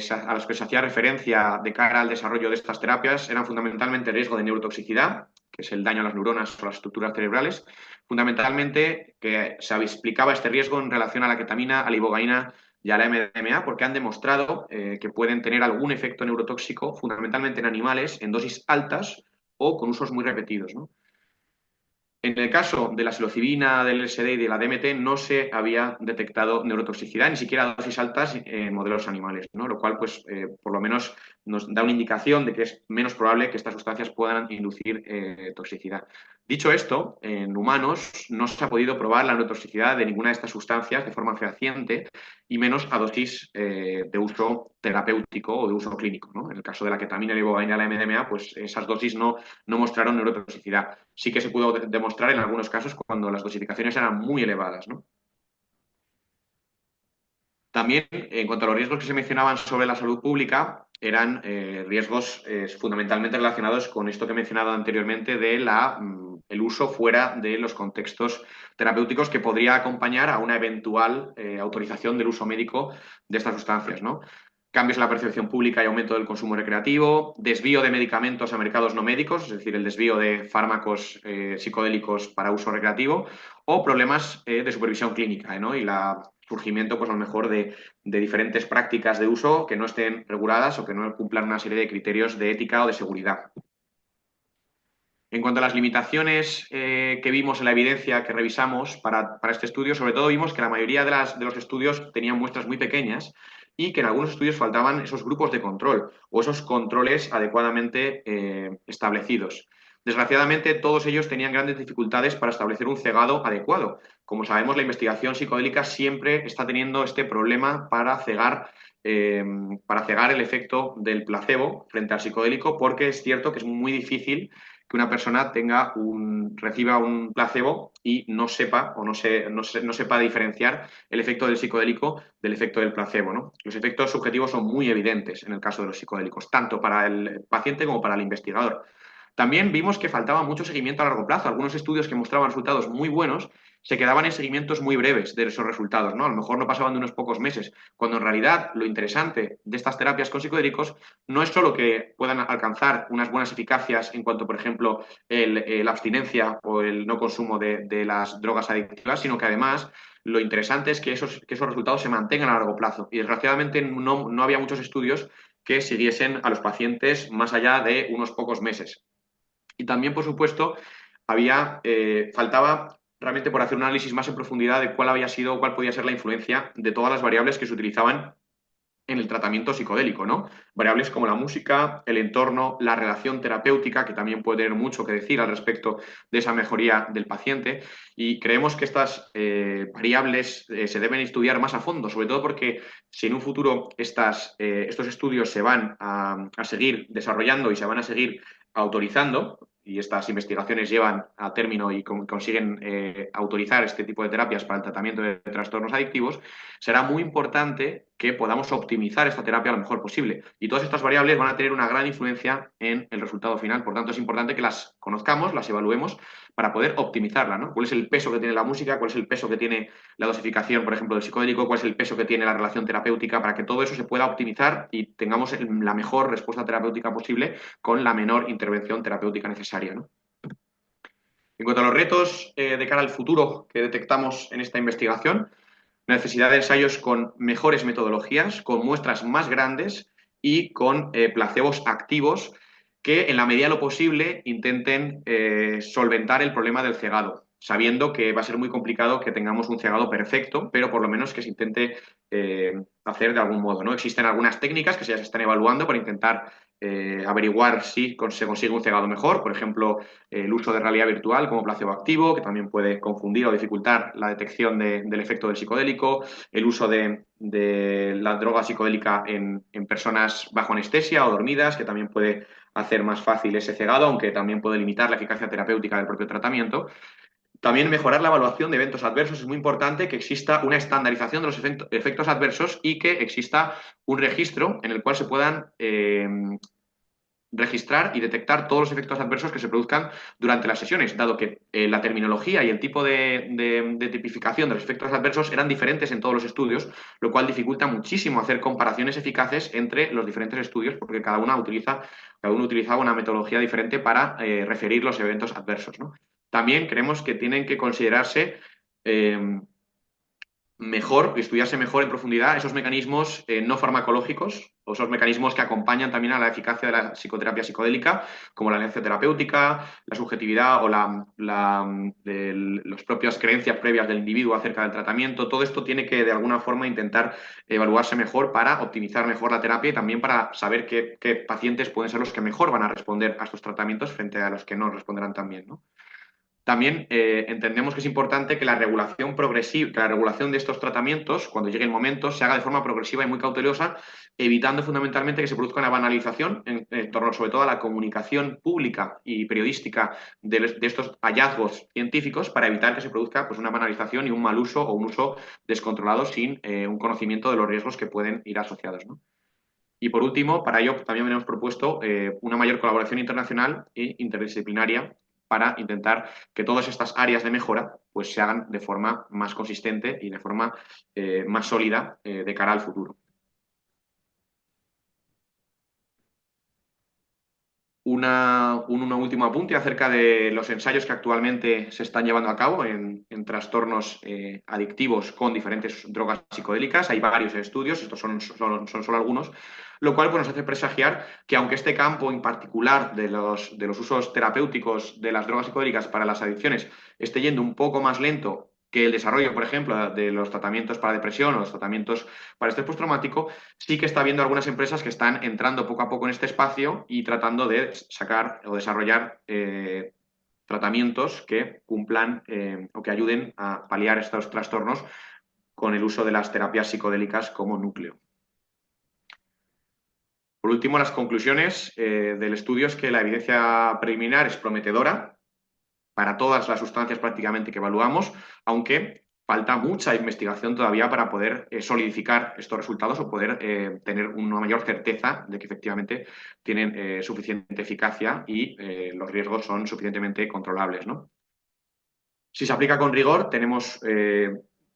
a los que se hacía referencia de cara al desarrollo de estas terapias eran fundamentalmente el riesgo de neurotoxicidad, que es el daño a las neuronas o las estructuras cerebrales, fundamentalmente que se explicaba este riesgo en relación a la ketamina, a la ibogaína y a la MDMA, porque han demostrado que pueden tener algún efecto neurotóxico, fundamentalmente en animales, en dosis altas o con usos muy repetidos, ¿no? En el caso de la psilocibina, del LSD y de la DMT no se había detectado neurotoxicidad, ni siquiera dosis altas en modelos animales, ¿no? Lo cual, pues, por lo menos nos da una indicación de que es menos probable que estas sustancias puedan inducir toxicidad. Dicho esto, en humanos no se ha podido probar la neurotoxicidad de ninguna de estas sustancias de forma fehaciente y menos a dosis de uso terapéutico o de uso clínico, ¿no? En el caso de la ketamina, la ibogaína y la MDMA, pues esas dosis no mostraron neurotoxicidad. Sí que se pudo demostrar en algunos casos cuando las dosificaciones eran muy elevadas, ¿no? También, en cuanto a los riesgos que se mencionaban sobre la salud pública, eran riesgos fundamentalmente relacionados con esto que he mencionado anteriormente de el uso fuera de los contextos terapéuticos que podría acompañar a una eventual autorización del uso médico de estas sustancias, ¿no? Cambios en la percepción pública y aumento del consumo recreativo, desvío de medicamentos a mercados no médicos, es decir, el desvío de fármacos psicodélicos para uso recreativo, o problemas de supervisión clínica, ¿no? Y la surgimiento, pues a lo mejor, de diferentes prácticas de uso que no estén reguladas o que no cumplan una serie de criterios de ética o de seguridad. En cuanto a las limitaciones que vimos en la evidencia que revisamos para este estudio, sobre todo vimos que la mayoría de los estudios tenían muestras muy pequeñas y que en algunos estudios faltaban esos grupos de control o esos controles adecuadamente establecidos. Desgraciadamente, todos ellos tenían grandes dificultades para establecer un cegado adecuado. Como sabemos, la investigación psicodélica siempre está teniendo este problema para cegar el efecto del placebo frente al psicodélico, porque es cierto que es muy difícil que una persona reciba un placebo y no sepa o no sepa diferenciar el efecto del psicodélico del efecto del placebo, ¿no? Los efectos subjetivos son muy evidentes en el caso de los psicodélicos, tanto para el paciente como para el investigador. También vimos que faltaba mucho seguimiento a largo plazo. Algunos estudios que mostraban resultados muy buenos se quedaban en seguimientos muy breves de esos resultados, ¿no? A lo mejor no pasaban de unos pocos meses, cuando en realidad lo interesante de estas terapias con psicodélicos no es solo que puedan alcanzar unas buenas eficacias en cuanto, por ejemplo, la abstinencia o el no consumo de las drogas adictivas, sino que además lo interesante es que esos resultados se mantengan a largo plazo. Y desgraciadamente no había muchos estudios que siguiesen a los pacientes más allá de unos pocos meses. Y también, por supuesto, faltaba realmente por hacer un análisis más en profundidad de cuál había sido o cuál podía ser la influencia de todas las variables que se utilizaban en el tratamiento psicodélico, ¿no? Variables como la música, el entorno, la relación terapéutica, que también puede tener mucho que decir al respecto de esa mejoría del paciente. Y creemos que estas variables se deben estudiar más a fondo, sobre todo porque si en un futuro estos estudios se van a seguir desarrollando y se van a seguir autorizando, y estas investigaciones llevan a término y consiguen autorizar este tipo de terapias para el tratamiento de trastornos adictivos, será muy importante que podamos optimizar esta terapia lo mejor posible. Y todas estas variables van a tener una gran influencia en el resultado final. Por tanto, es importante que las conozcamos, las evaluemos para poder optimizarla, ¿no? ¿Cuál es el peso que tiene la música? ¿Cuál es el peso que tiene la dosificación, por ejemplo, del psicodélico? ¿Cuál es el peso que tiene la relación terapéutica? Para que todo eso se pueda optimizar y tengamos la mejor respuesta terapéutica posible con la menor intervención terapéutica necesaria, ¿no? En cuanto a los retos de cara al futuro que detectamos en esta investigación, necesidad de ensayos con mejores metodologías, con muestras más grandes y con placebos activos que, en la medida de lo posible, intenten solventar el problema del cegado. sabiendo que va a ser muy complicado que tengamos un cegado perfecto, pero por lo menos que se intente hacer de algún modo, ¿no? Existen algunas técnicas que ya se están evaluando para intentar averiguar si se consigue un cegado mejor, por ejemplo, el uso de realidad virtual como placebo activo, que también puede confundir o dificultar la detección del efecto del psicodélico, el uso de la droga psicodélica en personas bajo anestesia o dormidas, que también puede hacer más fácil ese cegado, aunque también puede limitar la eficacia terapéutica del propio tratamiento. También mejorar la evaluación de eventos adversos. Es muy importante que exista una estandarización de los efectos adversos y que exista un registro en el cual se puedan registrar y detectar todos los efectos adversos que se produzcan durante las sesiones, dado que la terminología y el tipo de tipificación de los efectos adversos eran diferentes en todos los estudios, lo cual dificulta muchísimo hacer comparaciones eficaces entre los diferentes estudios, porque cada uno utilizaba una metodología diferente para referir los eventos adversos, ¿no? También creemos que tienen que considerarse mejor, estudiarse mejor en profundidad esos mecanismos no farmacológicos o esos mecanismos que acompañan también a la eficacia de la psicoterapia psicodélica, como la alianza terapéutica, la subjetividad o las propias creencias previas del individuo acerca del tratamiento. Todo esto tiene que, de alguna forma, intentar evaluarse mejor para optimizar mejor la terapia y también para saber qué pacientes pueden ser los que mejor van a responder a estos tratamientos frente a los que no responderán tan bien, ¿no? También entendemos que es importante que la regulación progresiva, que la regulación de estos tratamientos, cuando llegue el momento, se haga de forma progresiva y muy cautelosa, evitando fundamentalmente que se produzca una banalización en torno sobre todo a la comunicación pública y periodística de estos hallazgos científicos para evitar que se produzca pues, una banalización y un mal uso o un uso descontrolado sin un conocimiento de los riesgos que pueden ir asociados, ¿no? Y por último, para ello también hemos propuesto una mayor colaboración internacional e interdisciplinaria para intentar que todas estas áreas de mejora pues, se hagan de forma más consistente y de forma más sólida de cara al futuro. Un último apunte acerca de los ensayos que actualmente se están llevando a cabo en trastornos adictivos con diferentes drogas psicodélicas. Hay varios estudios, estos son solo algunos, lo cual pues, nos hace presagiar que aunque este campo en particular de los usos terapéuticos de las drogas psicodélicas para las adicciones esté yendo un poco más lento que el desarrollo, por ejemplo, de los tratamientos para depresión o los tratamientos para estrés postraumático, sí que está habiendo algunas empresas que están entrando poco a poco en este espacio y tratando de sacar o desarrollar tratamientos que cumplan o que ayuden a paliar estos trastornos con el uso de las terapias psicodélicas como núcleo. Por último, las conclusiones del estudio es que la evidencia preliminar es prometedora para todas las sustancias prácticamente que evaluamos, aunque falta mucha investigación todavía para poder solidificar estos resultados o poder tener una mayor certeza de que efectivamente tienen suficiente eficacia y los riesgos son suficientemente controlables, ¿no? Si se aplica con rigor, tenemos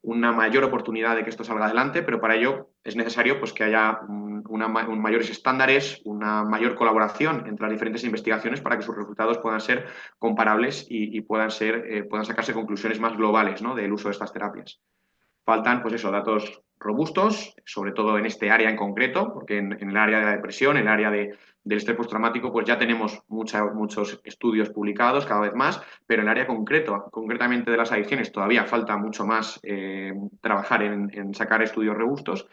una mayor oportunidad de que esto salga adelante, pero para ello es necesario pues, que haya mayores estándares, una mayor colaboración entre las diferentes investigaciones para que sus resultados puedan ser comparables y puedan sacarse conclusiones más globales, ¿no? Del uso de estas terapias. Faltan, pues eso, datos robustos, sobre todo en este área en concreto, porque en el área de la depresión, en el área del estrés postraumático, pues ya tenemos muchos estudios publicados cada vez más, pero en el área concretamente de las adicciones, todavía falta mucho más trabajar en sacar estudios robustos.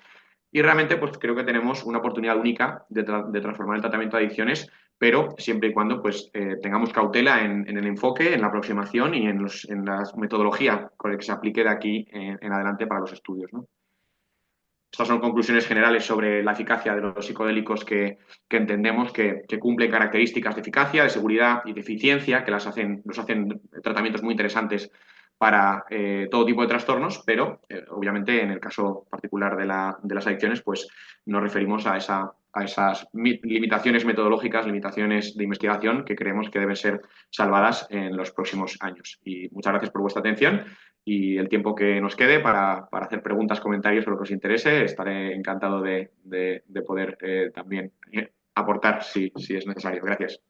Y realmente, pues creo que tenemos una oportunidad única de transformar el tratamiento de adicciones, pero siempre y cuando pues, tengamos cautela en el enfoque, en la aproximación y en la metodología con la que se aplique de aquí en adelante para los estudios, ¿no? Estas son conclusiones generales sobre la eficacia de los psicodélicos que entendemos que cumplen características de eficacia, de seguridad y de eficiencia, que los hacen tratamientos muy interesantes para todo tipo de trastornos, pero obviamente en el caso particular de las adicciones, pues nos referimos a esas limitaciones metodológicas, limitaciones de investigación que creemos que deben ser salvadas en los próximos años. Y muchas gracias por vuestra atención y el tiempo que nos quede para hacer preguntas, comentarios o lo que os interese. Estaré encantado de poder también aportar si es necesario. Gracias.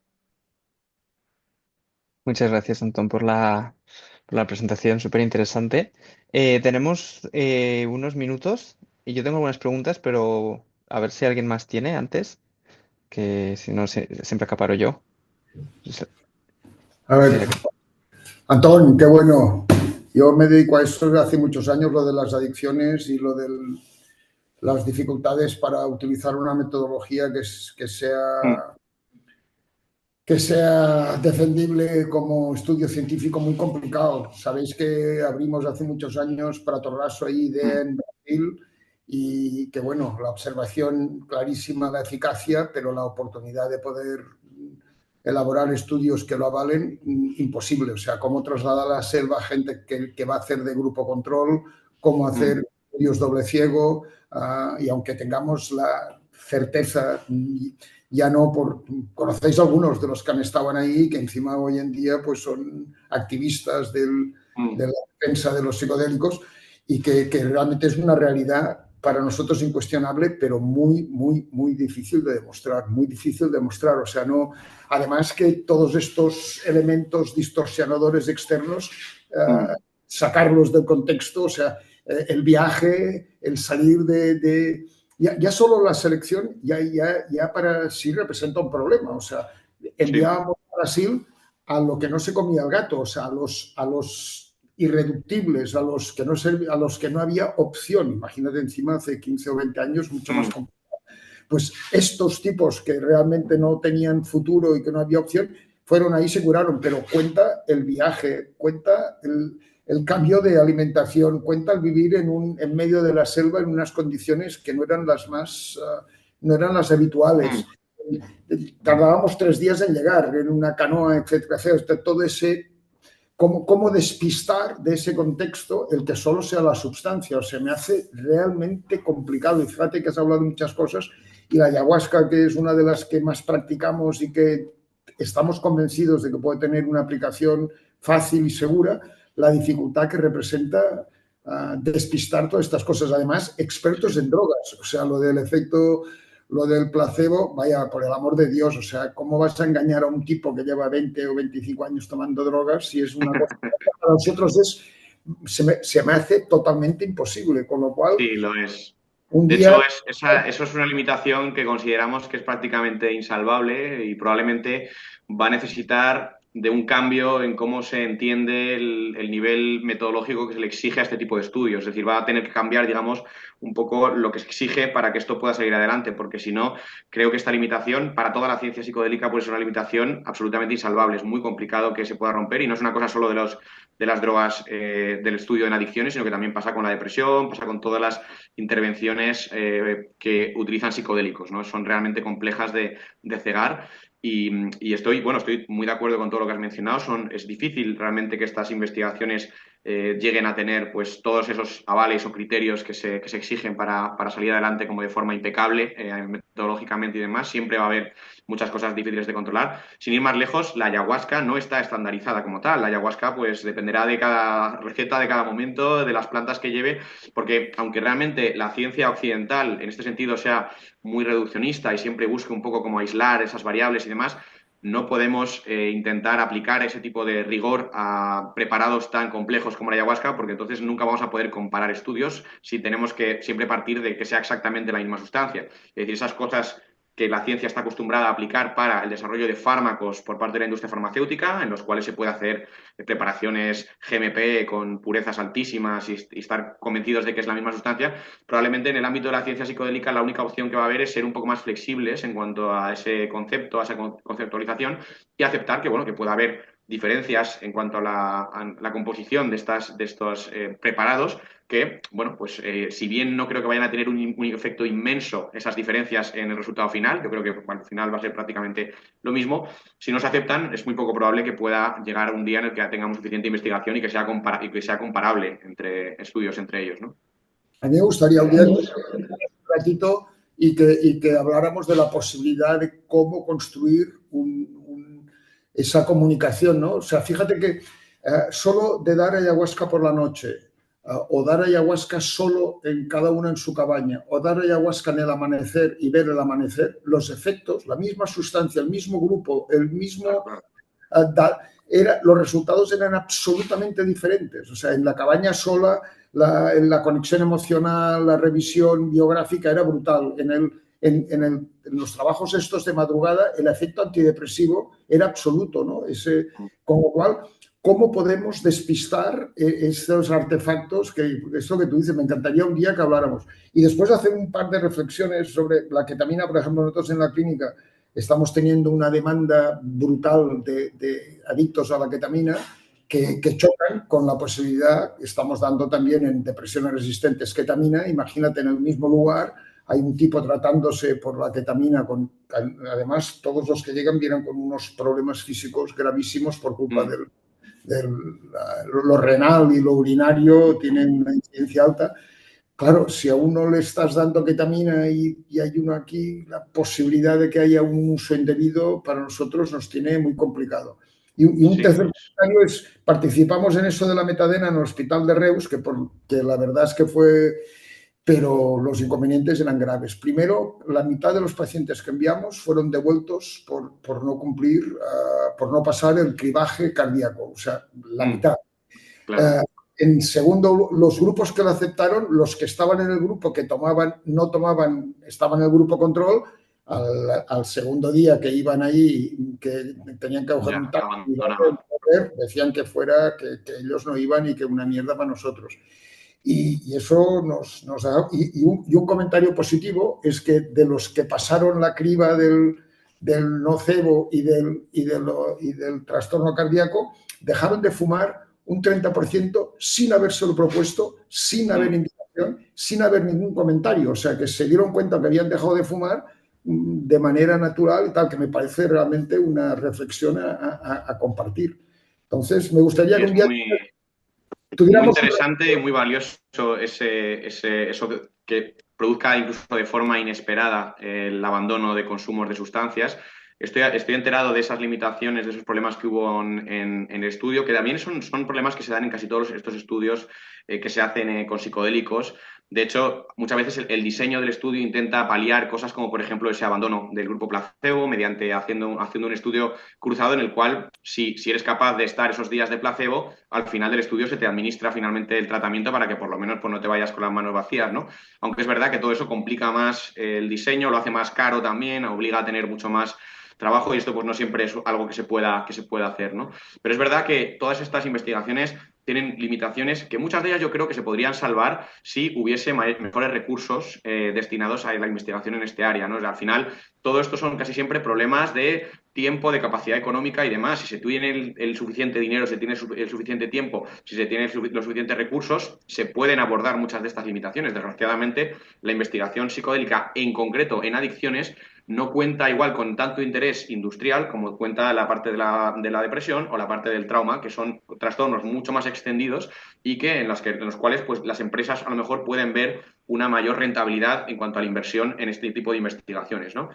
Muchas gracias, Antón, por la presentación, súper interesante. Tenemos unos minutos y yo tengo algunas preguntas, pero a ver si alguien más tiene antes, que si no, siempre acaparo yo. A ver, Mira que- Antón, qué bueno. Yo me dedico a esto desde hace muchos años, lo de las adicciones y lo de las dificultades para utilizar una metodología Mm, que sea defendible como estudio científico muy complicado. Sabéis que abrimos hace muchos años para Torraso e IDEA mm, en Brasil y que, bueno, la observación clarísima, la eficacia, pero la oportunidad de poder elaborar estudios que lo avalen, imposible. O sea, cómo trasladar a la selva gente que va a hacer de grupo control, cómo mm, hacer estudios doble ciego, y aunque tengamos la certeza, ya no por... Conocéis algunos de los que han estado ahí, que encima hoy en día pues son activistas mm, de la defensa de los psicodélicos y que realmente es una realidad para nosotros incuestionable, pero muy, muy, muy difícil de demostrar, muy difícil de demostrar. O sea, no, además que todos estos elementos distorsionadores externos, mm, sacarlos del contexto, o sea, el viaje, el salir ya solo la selección ya para sí representa un problema. O sea, sí. enviábamos a Brasil a lo que no se comía el gato, o sea, a los irreductibles, a los que no había opción. Imagínate encima hace 15 o 20 años, mucho más Mm, complicado. Pues estos tipos que realmente no tenían futuro y que no había opción, fueron ahí, se curaron, pero cuenta el viaje, cuenta el cambio de alimentación, cuenta el vivir en medio de la selva en unas condiciones que no eran las no eran las habituales. mm, Tardábamos 3 días en llegar en una canoa, etcétera, etcétera. Todo ese cómo despistar de ese contexto el que solo sea la sustancia. O sea, me hace realmente complicado. Y fíjate que has hablado de muchas cosas y la ayahuasca, que es una de las que más practicamos y que estamos convencidos de que puede tener una aplicación fácil y segura, la dificultad que representa despistar todas estas cosas. Además, expertos sí. en drogas, o sea, lo del efecto, lo del placebo, vaya, por el amor de Dios, o sea, ¿cómo vas a engañar a un tipo que lleva 20 o 25 años tomando drogas si es una cosa que para nosotros se me hace totalmente imposible? Con lo cual, Sí, lo es. un De día... hecho, eso es una limitación que consideramos que es prácticamente insalvable y probablemente va a necesitar de un cambio en cómo se entiende el nivel metodológico que se le exige a este tipo de estudios. Es decir, va a tener que cambiar, digamos, un poco lo que se exige para que esto pueda salir adelante, porque si no, creo que esta limitación para toda la ciencia psicodélica puede ser una limitación absolutamente insalvable. Es muy complicado que se pueda romper y no es una cosa solo de las drogas del estudio en adicciones, sino que también pasa con la depresión, pasa con todas las intervenciones que utilizan psicodélicos, ¿no? Son realmente complejas de cegar y estoy, bueno, estoy muy de acuerdo con todo lo que has mencionado. Es difícil realmente que estas investigaciones lleguen a tener pues todos esos avales o criterios que se exigen para salir adelante como de forma impecable, metodológicamente y demás. Siempre va a haber muchas cosas difíciles de controlar. Sin ir más lejos, la ayahuasca no está estandarizada como tal. La ayahuasca pues dependerá de cada receta, de cada momento, de las plantas que lleve, porque aunque realmente la ciencia occidental en este sentido sea muy reduccionista y siempre busque un poco como aislar esas variables y demás, no podemos intentar aplicar ese tipo de rigor a preparados tan complejos como la ayahuasca, porque entonces nunca vamos a poder comparar estudios si tenemos que siempre partir de que sea exactamente la misma sustancia. Es decir, esas cosas que la ciencia está acostumbrada a aplicar para el desarrollo de fármacos por parte de la industria farmacéutica, en los cuales se puede hacer preparaciones GMP con purezas altísimas y estar convencidos de que es la misma sustancia. Probablemente en el ámbito de la ciencia psicodélica la única opción que va a haber es ser un poco más flexibles en cuanto a ese concepto, a esa conceptualización y aceptar que, bueno, que pueda haber diferencias en cuanto a la composición de estos preparados que, bueno, pues si bien no creo que vayan a tener un efecto inmenso esas diferencias en el resultado final, yo creo que bueno, al final va a ser prácticamente lo mismo, si no se aceptan es muy poco probable que pueda llegar un día en el que tengamos suficiente investigación y y que sea comparable entre estudios entre ellos, ¿no? A mí me gustaría un día un ratito y que habláramos de la posibilidad de cómo construir esa comunicación, ¿no? O sea, fíjate que solo de dar ayahuasca por la noche, o dar ayahuasca solo en cada uno en su cabaña, o dar ayahuasca en el amanecer y ver el amanecer, los efectos, la misma sustancia, el mismo grupo, el mismo los resultados eran absolutamente diferentes. O sea, en la cabaña sola la conexión emocional, la revisión biográfica era brutal. En los trabajos estos de madrugada, el efecto antidepresivo era absoluto, ¿no? Con lo cual, cómo podemos despistar estos artefactos, que esto que tú dices, me encantaría un día que habláramos. Y después hacer un par de reflexiones sobre la ketamina. Por ejemplo, nosotros en la clínica estamos teniendo una demanda brutal de adictos a la ketamina que chocan con la posibilidad, estamos dando también en depresiones resistentes ketamina. Imagínate, en el mismo lugar hay un tipo tratándose por la ketamina, además todos los que llegan vienen con unos problemas físicos gravísimos por culpa lo renal y lo urinario, tienen una incidencia alta. Claro, si a uno le estás dando ketamina y hay uno aquí, la posibilidad de que haya un uso indebido para nosotros nos tiene muy complicado. Y un tercer comentario es, participamos en eso de la metadena en el Hospital de Reus, que la verdad es que fue, pero los inconvenientes eran graves. Primero, la mitad de los pacientes que enviamos fueron devueltos por no cumplir, por no pasar el cribaje cardíaco, o sea, la mitad. Claro. En segundo, los grupos que lo aceptaron, los que estaban en el grupo que no tomaban, estaban en el grupo control, al segundo día que iban ahí, que tenían que coger un taxi, decían que ellos no iban y que una mierda para nosotros. Y eso nos da. Y un comentario positivo es que de los que pasaron la criba del nocebo y del trastorno cardíaco, dejaron de fumar un 30% sin habérselo propuesto, sin haber invitación, sin haber ningún comentario. O sea, que se dieron cuenta que habían dejado de fumar de manera natural y tal, que me parece realmente una reflexión a compartir. Entonces, me gustaría que un día muy interesante y muy valioso eso que produzca incluso de forma inesperada el abandono de consumos de sustancias. Estoy enterado de esas limitaciones, de esos problemas que hubo en el estudio, que también son problemas que se dan en casi todos estos estudios que se hacen con psicodélicos. De hecho, muchas veces el diseño del estudio intenta paliar cosas como, por ejemplo, ese abandono del grupo placebo mediante haciendo un estudio cruzado en el cual, si eres capaz de estar esos días de placebo, al final del estudio se te administra finalmente el tratamiento para que por lo menos pues, no te vayas con las manos vacías, ¿no? Aunque es verdad que todo eso complica más el diseño, lo hace más caro también, obliga a tener mucho más trabajo y esto pues no siempre es algo que se pueda hacer, ¿no? Pero es verdad que todas estas investigaciones tienen limitaciones que muchas de ellas yo creo que se podrían salvar si hubiese mejores recursos destinados a la investigación en este área, ¿no? O sea, al final, todo esto son casi siempre problemas de tiempo, de capacidad económica y demás. Si se tiene el suficiente dinero, si se tiene el suficiente tiempo, si se tienen los suficientes recursos, se pueden abordar muchas de estas limitaciones. Desgraciadamente, la investigación psicodélica, en concreto en adicciones, no cuenta igual con tanto interés industrial como cuenta la parte de la depresión o la parte del trauma, que son trastornos mucho más extendidos y en los cuales pues, las empresas a lo mejor pueden ver una mayor rentabilidad en cuanto a la inversión en este tipo de investigaciones, ¿no?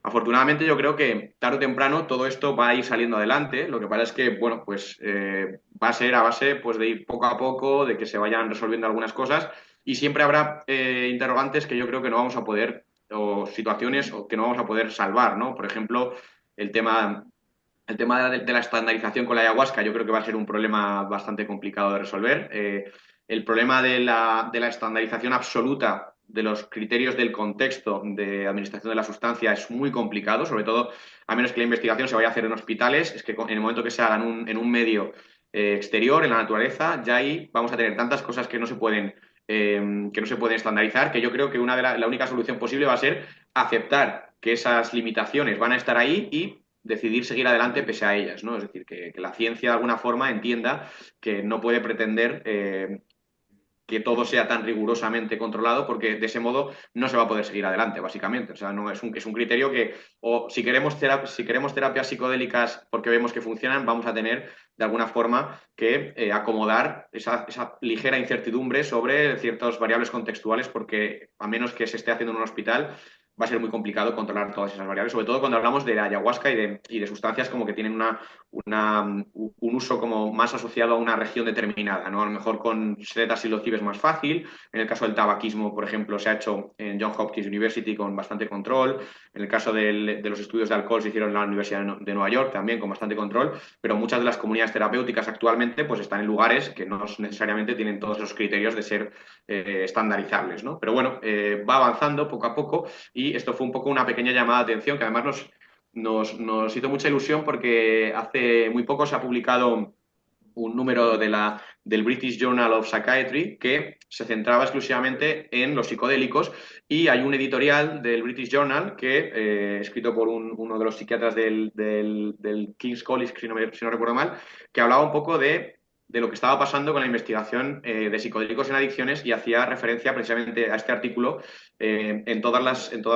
Afortunadamente yo creo que tarde o temprano todo esto va a ir saliendo adelante. Lo que pasa es que, bueno, pues va a ser a base pues, de ir poco a poco, de que se vayan resolviendo algunas cosas y siempre habrá interrogantes que yo creo que no vamos a poder o situaciones que no vamos a poder salvar, ¿no? Por ejemplo, el tema de la estandarización con la ayahuasca yo creo que va a ser un problema bastante complicado de resolver. El problema de la estandarización absoluta de los criterios del contexto de administración de la sustancia es muy complicado, sobre todo a menos que la investigación se vaya a hacer en hospitales, es que en el momento que se haga en un medio exterior, en la naturaleza, ya ahí vamos a tener tantas cosas que no se pueden estandarizar, que yo creo que la única solución posible va a ser aceptar que esas limitaciones van a estar ahí y decidir seguir adelante pese a ellas, ¿no? Es decir, que la ciencia de alguna forma entienda que no puede pretender que todo sea tan rigurosamente controlado porque de ese modo no se va a poder seguir adelante, básicamente. O sea, no es un criterio que, o si queremos terapias psicodélicas porque vemos que funcionan, vamos a tener de alguna forma que acomodar esa ligera incertidumbre sobre ciertas variables contextuales porque a menos que se esté haciendo en un hospital, va a ser muy complicado controlar todas esas variables, sobre todo cuando hablamos de la ayahuasca y de sustancias como que tienen un uso como más asociado a una región determinada, ¿no? A lo mejor con setas psilocibes es más fácil. En el caso del tabaquismo, por ejemplo, se ha hecho en Johns Hopkins University con bastante control. En el caso de los estudios de alcohol se hicieron en la Universidad de Nueva York también con bastante control, pero muchas de las comunidades terapéuticas actualmente pues están en lugares que no necesariamente tienen todos esos criterios de ser estandarizables, ¿no? Pero bueno, va avanzando poco a poco y esto fue un poco una pequeña llamada de atención que además nos hizo mucha ilusión porque hace muy poco se ha publicado un número del British Journal of Psychiatry que se centraba exclusivamente en los psicodélicos y hay un editorial del British Journal que, escrito por uno de los psiquiatras del King's College, si no recuerdo mal, que hablaba un poco de lo que estaba pasando con la investigación de psicodélicos en adicciones y hacía referencia precisamente a este artículo en todas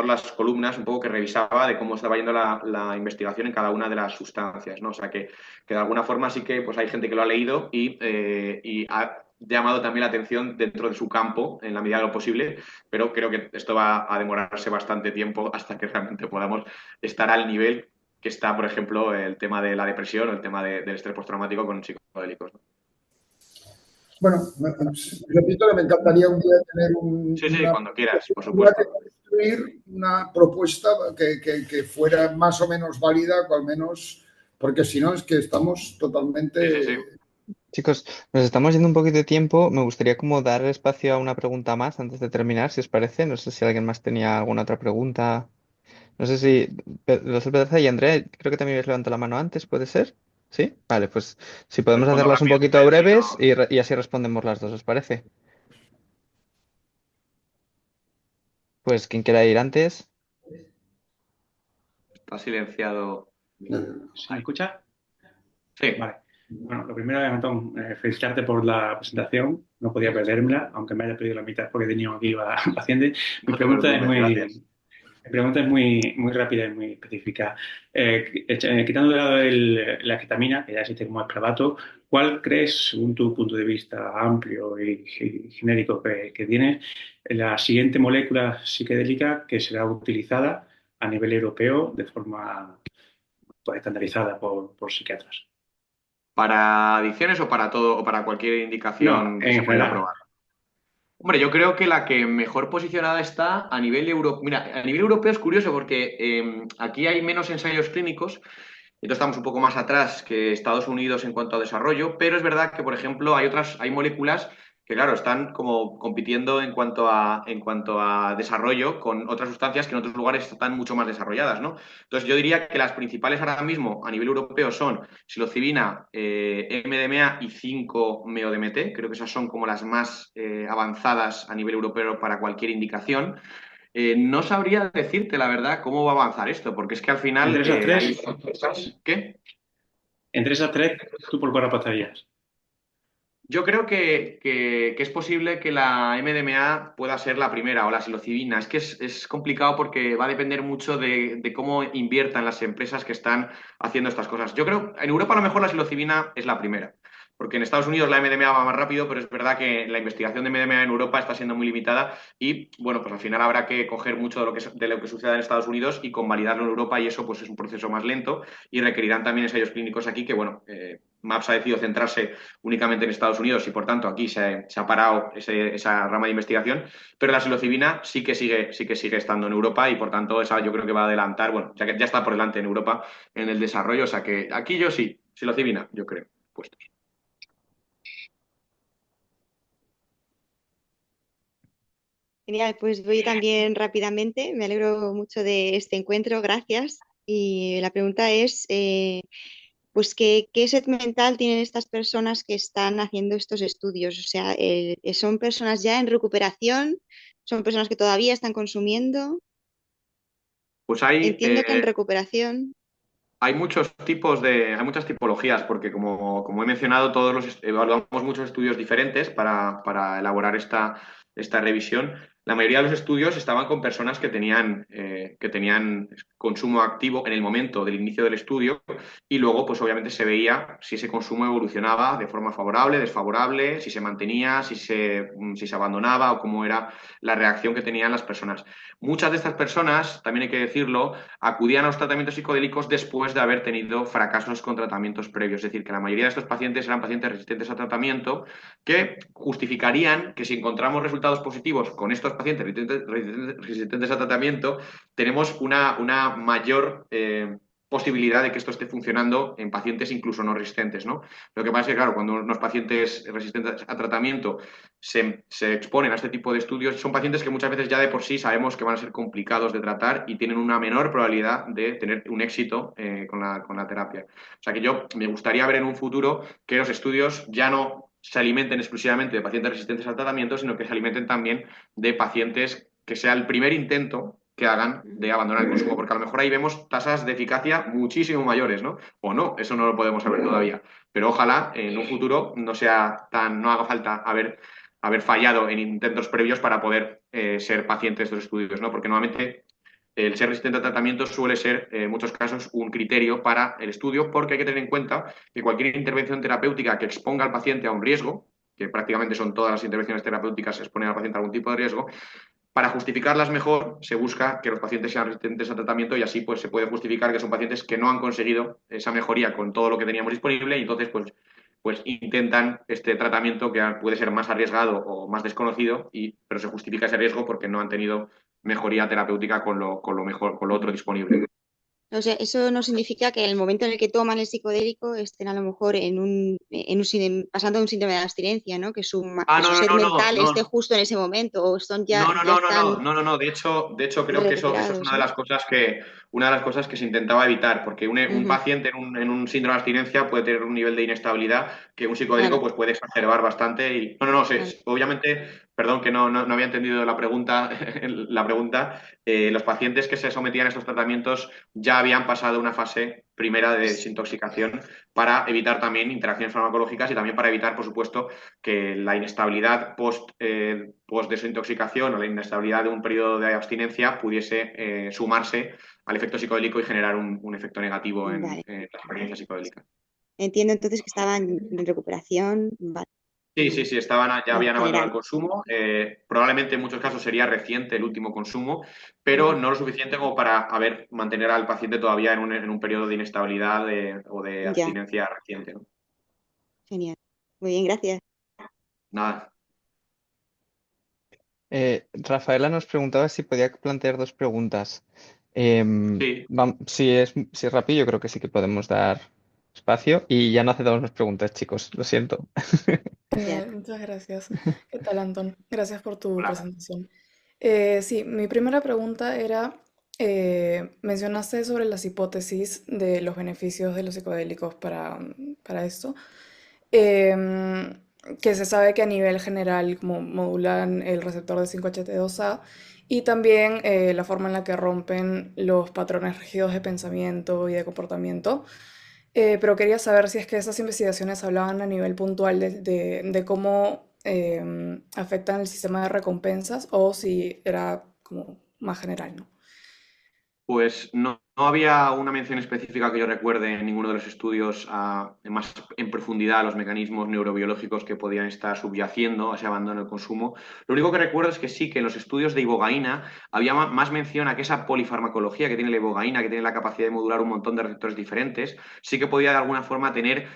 las columnas, un poco que revisaba de cómo estaba yendo la investigación en cada una de las sustancias, ¿no? O sea que de alguna forma sí que pues hay gente que lo ha leído y ha llamado también la atención dentro de su campo en la medida de lo posible, pero creo que esto va a demorarse bastante tiempo hasta que realmente podamos estar al nivel que está, por ejemplo, el tema de la depresión o el tema del estrés postraumático con psicodélicos, ¿no? Bueno, repito que me encantaría un día tener Sí, cuando quieras, por de supuesto. construir una propuesta que fuera más o menos válida, o al menos, porque si no es que estamos Sí. totalmente... Chicos, nos estamos yendo un poquito de tiempo. Me gustaría como dar espacio a una pregunta más antes de terminar, si os parece. No sé si alguien más tenía alguna otra pregunta. No sé si José Pedroza y Andrea, creo que también habéis levantado la mano antes, ¿puede ser? ¿Sí? Vale, pues si podemos Respondo hacerlas un rápidamente, poquito si breves no, y así respondemos las dos, ¿os parece? Pues quien quiera ir antes. está silenciado. ¿Se me escucha? Sí. Vale. Bueno, lo primero, Antón, felicitarte por la presentación. No podía perdérmela, aunque me haya perdido la mitad porque he tenido aquí paciente. Mi No te pregunta es preocupes, gracias. mi pregunta es muy rápida y muy específica. Quitando de lado la ketamina, que ya existe como esclavato, ¿cuál crees, según tu punto de vista amplio y genérico que tienes, la siguiente molécula psicodélica que será utilizada a nivel europeo de forma pues, estandarizada por psiquiatras? ¿Para adicciones o para todo, o para cualquier No, indicación que se en pudiera general. probar? Hombre, yo creo que la que mejor posicionada está a nivel europeo. Mira, a nivel europeo es curioso porque aquí hay menos ensayos clínicos, entonces estamos un poco más atrás que Estados Unidos en cuanto a desarrollo, pero es verdad que, por ejemplo, hay moléculas que, claro, están como compitiendo en cuanto a desarrollo con otras sustancias que en otros lugares están mucho más desarrolladas, ¿no? Entonces yo diría que las principales ahora mismo a nivel europeo son psilocibina, MDMA y 5-MeO-DMT. Creo que esas son como las más avanzadas a nivel europeo para cualquier indicación. No sabría decirte la verdad cómo va a avanzar esto, porque es que al final Entre esas hay tres, empresas que entre esas tres, ¿tú por cuál apostarías? yo creo que es posible que la MDMA pueda ser la primera o la psilocibina. Es que es complicado porque va a depender mucho de cómo inviertan las empresas que están haciendo estas cosas. Yo creo, en Europa a lo mejor la psilocibina es la primera, porque en Estados Unidos la MDMA va más rápido, pero es verdad que la investigación de MDMA en Europa está siendo muy limitada y, bueno, pues al final habrá que coger mucho de lo que suceda en Estados Unidos y convalidarlo en Europa y eso pues es un proceso más lento y requerirán también ensayos clínicos aquí que, bueno, MAPS ha decidido centrarse únicamente en Estados Unidos y por tanto aquí se ha parado esa rama de investigación, pero la psilocibina sí que sigue estando en Europa y por tanto esa yo creo que va a adelantar, bueno, ya que ya está por delante en Europa en el desarrollo, o sea que aquí yo sí, psilocibina, yo creo, puestos. Genial, pues voy también rápidamente. Me alegro mucho de este encuentro, gracias. Y la pregunta es, pues, ¿qué set mental tienen estas personas que están haciendo estos estudios? O sea, ¿son personas ya en recuperación? ¿Son personas que todavía están consumiendo? Pues Entiendo que en recuperación. hay hay muchas tipologías, porque como he mencionado, evaluamos muchos estudios diferentes para elaborar esta revisión. La mayoría de los estudios estaban con personas que tenían consumo activo en el momento del inicio del estudio y luego, pues obviamente se veía si ese consumo evolucionaba de forma favorable, desfavorable, si se mantenía, si se abandonaba o cómo era la reacción que tenían las personas. Muchas de estas personas, también hay que decirlo, acudían a los tratamientos psicodélicos después de haber tenido fracasos con tratamientos previos. Es decir, que la mayoría de estos pacientes eran pacientes resistentes a tratamiento que justificarían que si encontramos resultados positivos con estos pacientes resistentes a tratamiento, tenemos una mayor posibilidad de que esto esté funcionando en pacientes incluso no resistentes, ¿no? Lo que pasa es que, claro, cuando unos pacientes resistentes a tratamiento se exponen a este tipo de estudios, son pacientes que muchas veces ya de por sí sabemos que van a ser complicados de tratar y tienen una menor probabilidad de tener un éxito con la terapia. O sea que yo me gustaría ver en un futuro que los estudios ya no se alimenten exclusivamente de pacientes resistentes al tratamiento, sino que se alimenten también de pacientes que sea el primer intento que hagan de abandonar el consumo, porque a lo mejor ahí vemos tasas de eficacia muchísimo mayores, ¿no? O no, eso no lo podemos saber todavía. Pero ojalá en un futuro no haga falta haber fallado en intentos previos para poder ser pacientes de los estudios, ¿no? Porque normalmente el ser resistente al tratamiento suele ser, en muchos casos, un criterio para el estudio, porque hay que tener en cuenta que cualquier intervención terapéutica que exponga al paciente a un riesgo, que prácticamente son todas las intervenciones terapéuticas exponen al paciente a algún tipo de riesgo, para justificarlas mejor se busca que los pacientes sean resistentes al tratamiento y así pues se puede justificar que son pacientes que no han conseguido esa mejoría con todo lo que teníamos disponible y entonces pues intentan este tratamiento que puede ser más arriesgado o más desconocido, pero se justifica ese riesgo porque no han tenido mejoría terapéutica con lo mejor, con lo otro disponible. O sea, eso no significa que en el momento en el que toman el psicodélico estén a lo mejor pasando un síndrome de abstinencia, ¿no? Ah, Que no, su no, sed no, no, mental esté no. justo en ese momento, o No, no, ya no, no, están no, no, no, no. De hecho creo que eso es recuperados, ¿no? una de las cosas que se intentaba evitar, porque un Ujú, paciente en un síndrome de abstinencia puede tener un nivel de inestabilidad que un psicodélico claro, pues puede exacerbar bastante y no, no, no, claro. obviamente, perdón que no había entendido la pregunta, los pacientes que se sometían a estos tratamientos ya habían pasado una fase primera de desintoxicación para evitar también interacciones farmacológicas y también para evitar, por supuesto, que la inestabilidad post desintoxicación o la inestabilidad de un periodo de abstinencia pudiese sumarse al efecto psicodélico y generar un efecto negativo Vale. en la experiencia psicodélica. Entiendo entonces que estaban en recuperación, vale, Sí, sí, sí, ya en habían abandonado general. el consumo. Probablemente en muchos casos sería reciente el último consumo, pero Ujú, no lo suficiente como para mantener al paciente todavía en un periodo de inestabilidad o de ya, abstinencia reciente, ¿no? genial. Muy bien, gracias. Nada. Rafaela nos preguntaba si podía plantear dos preguntas. Sí, Si es rápido, yo creo que sí que podemos dar espacio y ya no aceptamos más preguntas, chicos. Lo siento. Gracias. Muchas gracias. ¿Qué tal, Anton? Gracias por tu hola. presentación. Sí, mi primera pregunta era, mencionaste sobre las hipótesis de los beneficios de los psicodélicos para esto, Em, que se sabe que a nivel general como modulan el receptor de 5-HT2A y también la forma en la que rompen los patrones rígidos de pensamiento y de comportamiento. Pero quería saber si es que esas investigaciones hablaban a nivel puntual de cómo afectan el sistema de recompensas o si era como más general, ¿no? Pues no había una mención específica que yo recuerde en ninguno de los estudios más en profundidad a los mecanismos neurobiológicos que podían estar subyaciendo a ese abandono del consumo. Lo único que recuerdo es que sí, que en los estudios de ibogaína había más mención a que esa polifarmacología que tiene la ibogaína, que tiene la capacidad de modular un montón de receptores diferentes, sí que podía de alguna forma tener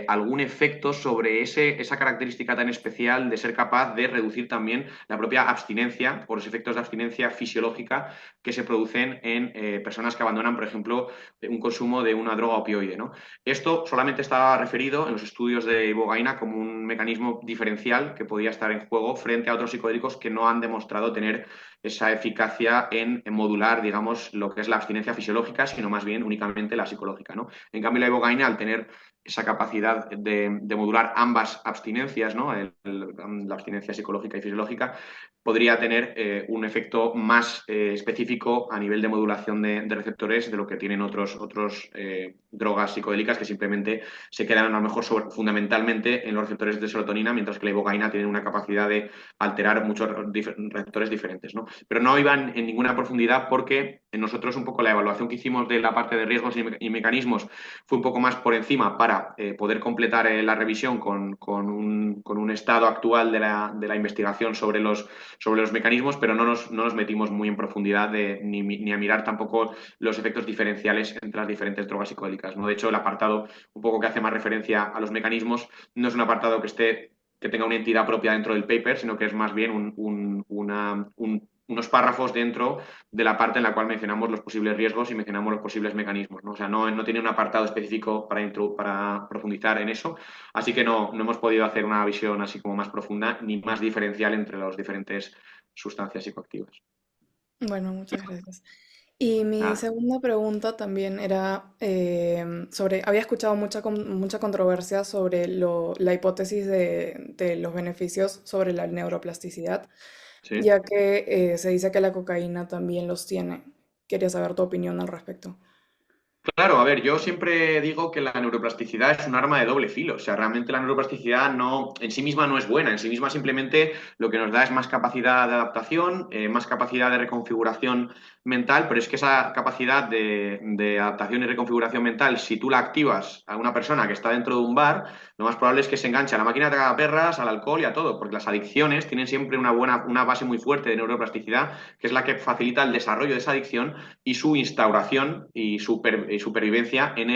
algún efecto sobre esa característica tan especial de ser capaz de reducir también la propia abstinencia o los efectos de abstinencia fisiológica que se producen en personas que abandonan, por ejemplo, un consumo de una droga opioide, ¿no? Esto solamente estaba referido en los estudios de ibogaína como un mecanismo diferencial que podía estar en juego frente a otros psicodélicos que no han demostrado tener esa eficacia en modular, digamos, lo que es la abstinencia fisiológica, sino más bien únicamente la psicológica, ¿no? En cambio, la ibogaína, al tener esa capacidad de modular ambas abstinencias, ¿no? La abstinencia psicológica y fisiológica, podría tener un efecto más específico a nivel de modulación de receptores de lo que tienen otros drogas psicodélicas que simplemente se quedan a lo mejor fundamentalmente en los receptores de serotonina, mientras que la ibogaína tiene una capacidad de alterar muchos receptores diferentes, ¿no? Pero no iban en ninguna profundidad porque nosotros un poco la evaluación que hicimos de la parte de riesgos y mecanismos fue un poco más por encima para poder completar la revisión con un estado actual de la investigación sobre los mecanismos, pero no nos metimos muy en profundidad ni a mirar tampoco los efectos diferenciales entre las diferentes drogas psicodélicas, ¿no? De hecho, el apartado un poco que hace más referencia a los mecanismos no es un apartado que tenga una entidad propia dentro del paper, sino que es más bien un unos párrafos dentro de la parte en la cual mencionamos los posibles riesgos y mencionamos los posibles mecanismos, ¿no? O sea, no tiene un apartado específico para profundizar en eso, así que no hemos podido hacer una visión así como más profunda ni más diferencial entre las diferentes sustancias psicoactivas. Bueno, muchas gracias. Y mi Nada. segunda pregunta también era sobre, había escuchado mucha controversia sobre la hipótesis de los beneficios sobre la neuroplasticidad, ¿Sí? ya que se dice que la cocaína también los tiene. Quería saber tu opinión al respecto. Claro, a ver, yo siempre digo que la neuroplasticidad es un arma de doble filo. O sea, realmente la neuroplasticidad en sí misma no es buena. En sí misma simplemente lo que nos da es más capacidad de adaptación, más capacidad de reconfiguración mental, pero es que esa capacidad de adaptación y reconfiguración mental, si tú la activas a una persona que está dentro de un bar, lo más probable es que se enganche a la máquina de perras, al alcohol y a todo, porque las adicciones tienen siempre una base muy fuerte de neuroplasticidad, que es la que facilita el desarrollo de esa adicción y su instauración y supervivencia en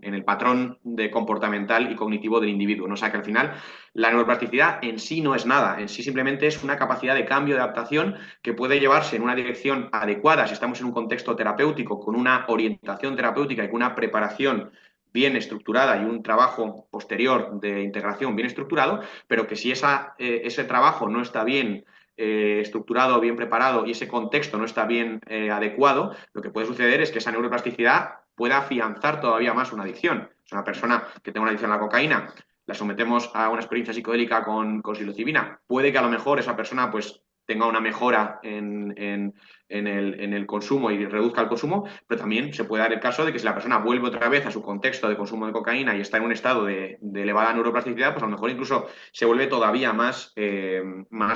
el patrón de comportamental y cognitivo del individuo, ¿no? O sea que al final la neuroplasticidad en sí no es nada, en sí simplemente es una capacidad de cambio, de adaptación que puede llevarse en una dirección adecuada si estamos en un contexto terapéutico, con una orientación terapéutica y con una preparación bien estructurada y un trabajo posterior de integración bien estructurado, pero que si ese trabajo no está bien estructurado, bien preparado y ese contexto no está bien adecuado, lo que puede suceder es que esa neuroplasticidad pueda afianzar todavía más una adicción. Es una persona que tenga una adicción a la cocaína, la sometemos a una experiencia psicodélica con psilocibina, puede que a lo mejor esa persona pues tenga una mejora en el consumo y reduzca el consumo, pero también se puede dar el caso de que si la persona vuelve otra vez a su contexto de consumo de cocaína y está en un estado de elevada neuroplasticidad, pues a lo mejor incluso se vuelve todavía más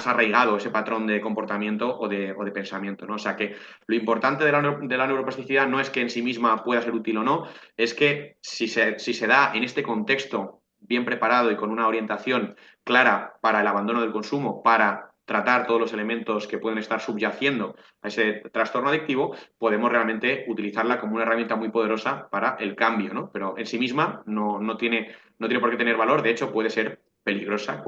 arraigado ese patrón de comportamiento o de pensamiento, ¿no? O sea que lo importante de la neuroplasticidad no es que en sí misma pueda ser útil o no, es que si se da en este contexto bien preparado y con una orientación clara para el abandono del consumo, para tratar todos los elementos que pueden estar subyaciendo a ese trastorno adictivo, podemos realmente utilizarla como una herramienta muy poderosa para el cambio, ¿no? Pero en sí misma no tiene por qué tener valor, de hecho puede ser peligrosa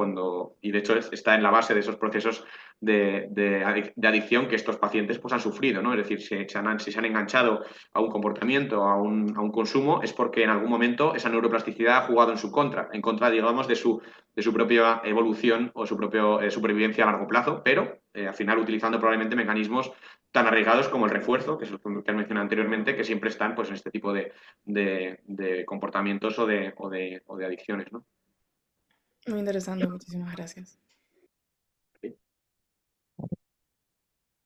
y de hecho está en la base de esos procesos de adicción que estos pacientes pues, han sufrido, ¿no? Es decir, si se han enganchado a un comportamiento, a un consumo, es porque en algún momento esa neuroplasticidad ha jugado en contra, digamos, de su propia evolución o su propia supervivencia a largo plazo, pero al final utilizando probablemente mecanismos tan arraigados como el refuerzo, que es lo que has mencionado anteriormente, que siempre están pues, en este tipo de comportamientos o de adicciones, ¿no? Muy interesante, muchísimas gracias.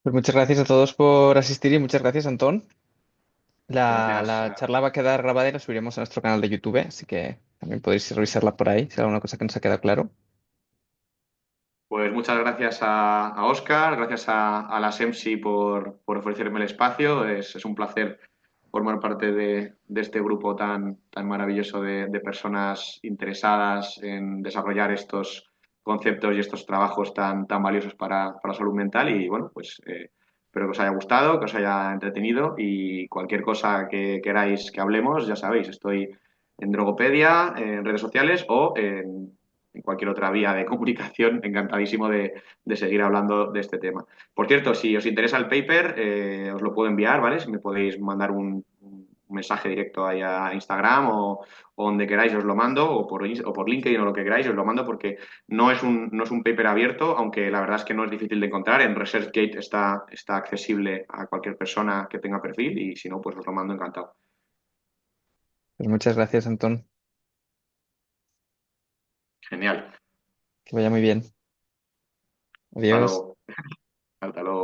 Pues muchas gracias a todos por asistir y muchas gracias, Antón. Gracias. La charla va a quedar grabada y la subiremos a nuestro canal de YouTube, así que también podéis revisarla por ahí si hay alguna cosa que nos ha quedado claro. Pues muchas gracias a Óscar, gracias a la SEMSI por ofrecerme el espacio. Es un placer formar parte de este grupo tan maravilloso de personas interesadas en desarrollar estos conceptos y estos trabajos tan valiosos para la salud mental. Y bueno, pues espero que os haya gustado, que os haya entretenido y cualquier cosa que queráis que hablemos, ya sabéis, estoy en Drogopedia, en redes sociales o en cualquier otra vía de comunicación, encantadísimo de seguir hablando de este tema. Por cierto, si os interesa el paper, os lo puedo enviar, ¿vale? Si me podéis mandar un mensaje directo ahí a Instagram o donde queráis os lo mando, o por LinkedIn o lo que queráis os lo mando porque no es un paper abierto, aunque la verdad es que no es difícil de encontrar. En ResearchGate está accesible a cualquier persona que tenga perfil y si no, pues os lo mando encantado. Pues muchas gracias, Antón. Genial. Que vaya muy bien. Hasta Adiós. luego. Hasta luego.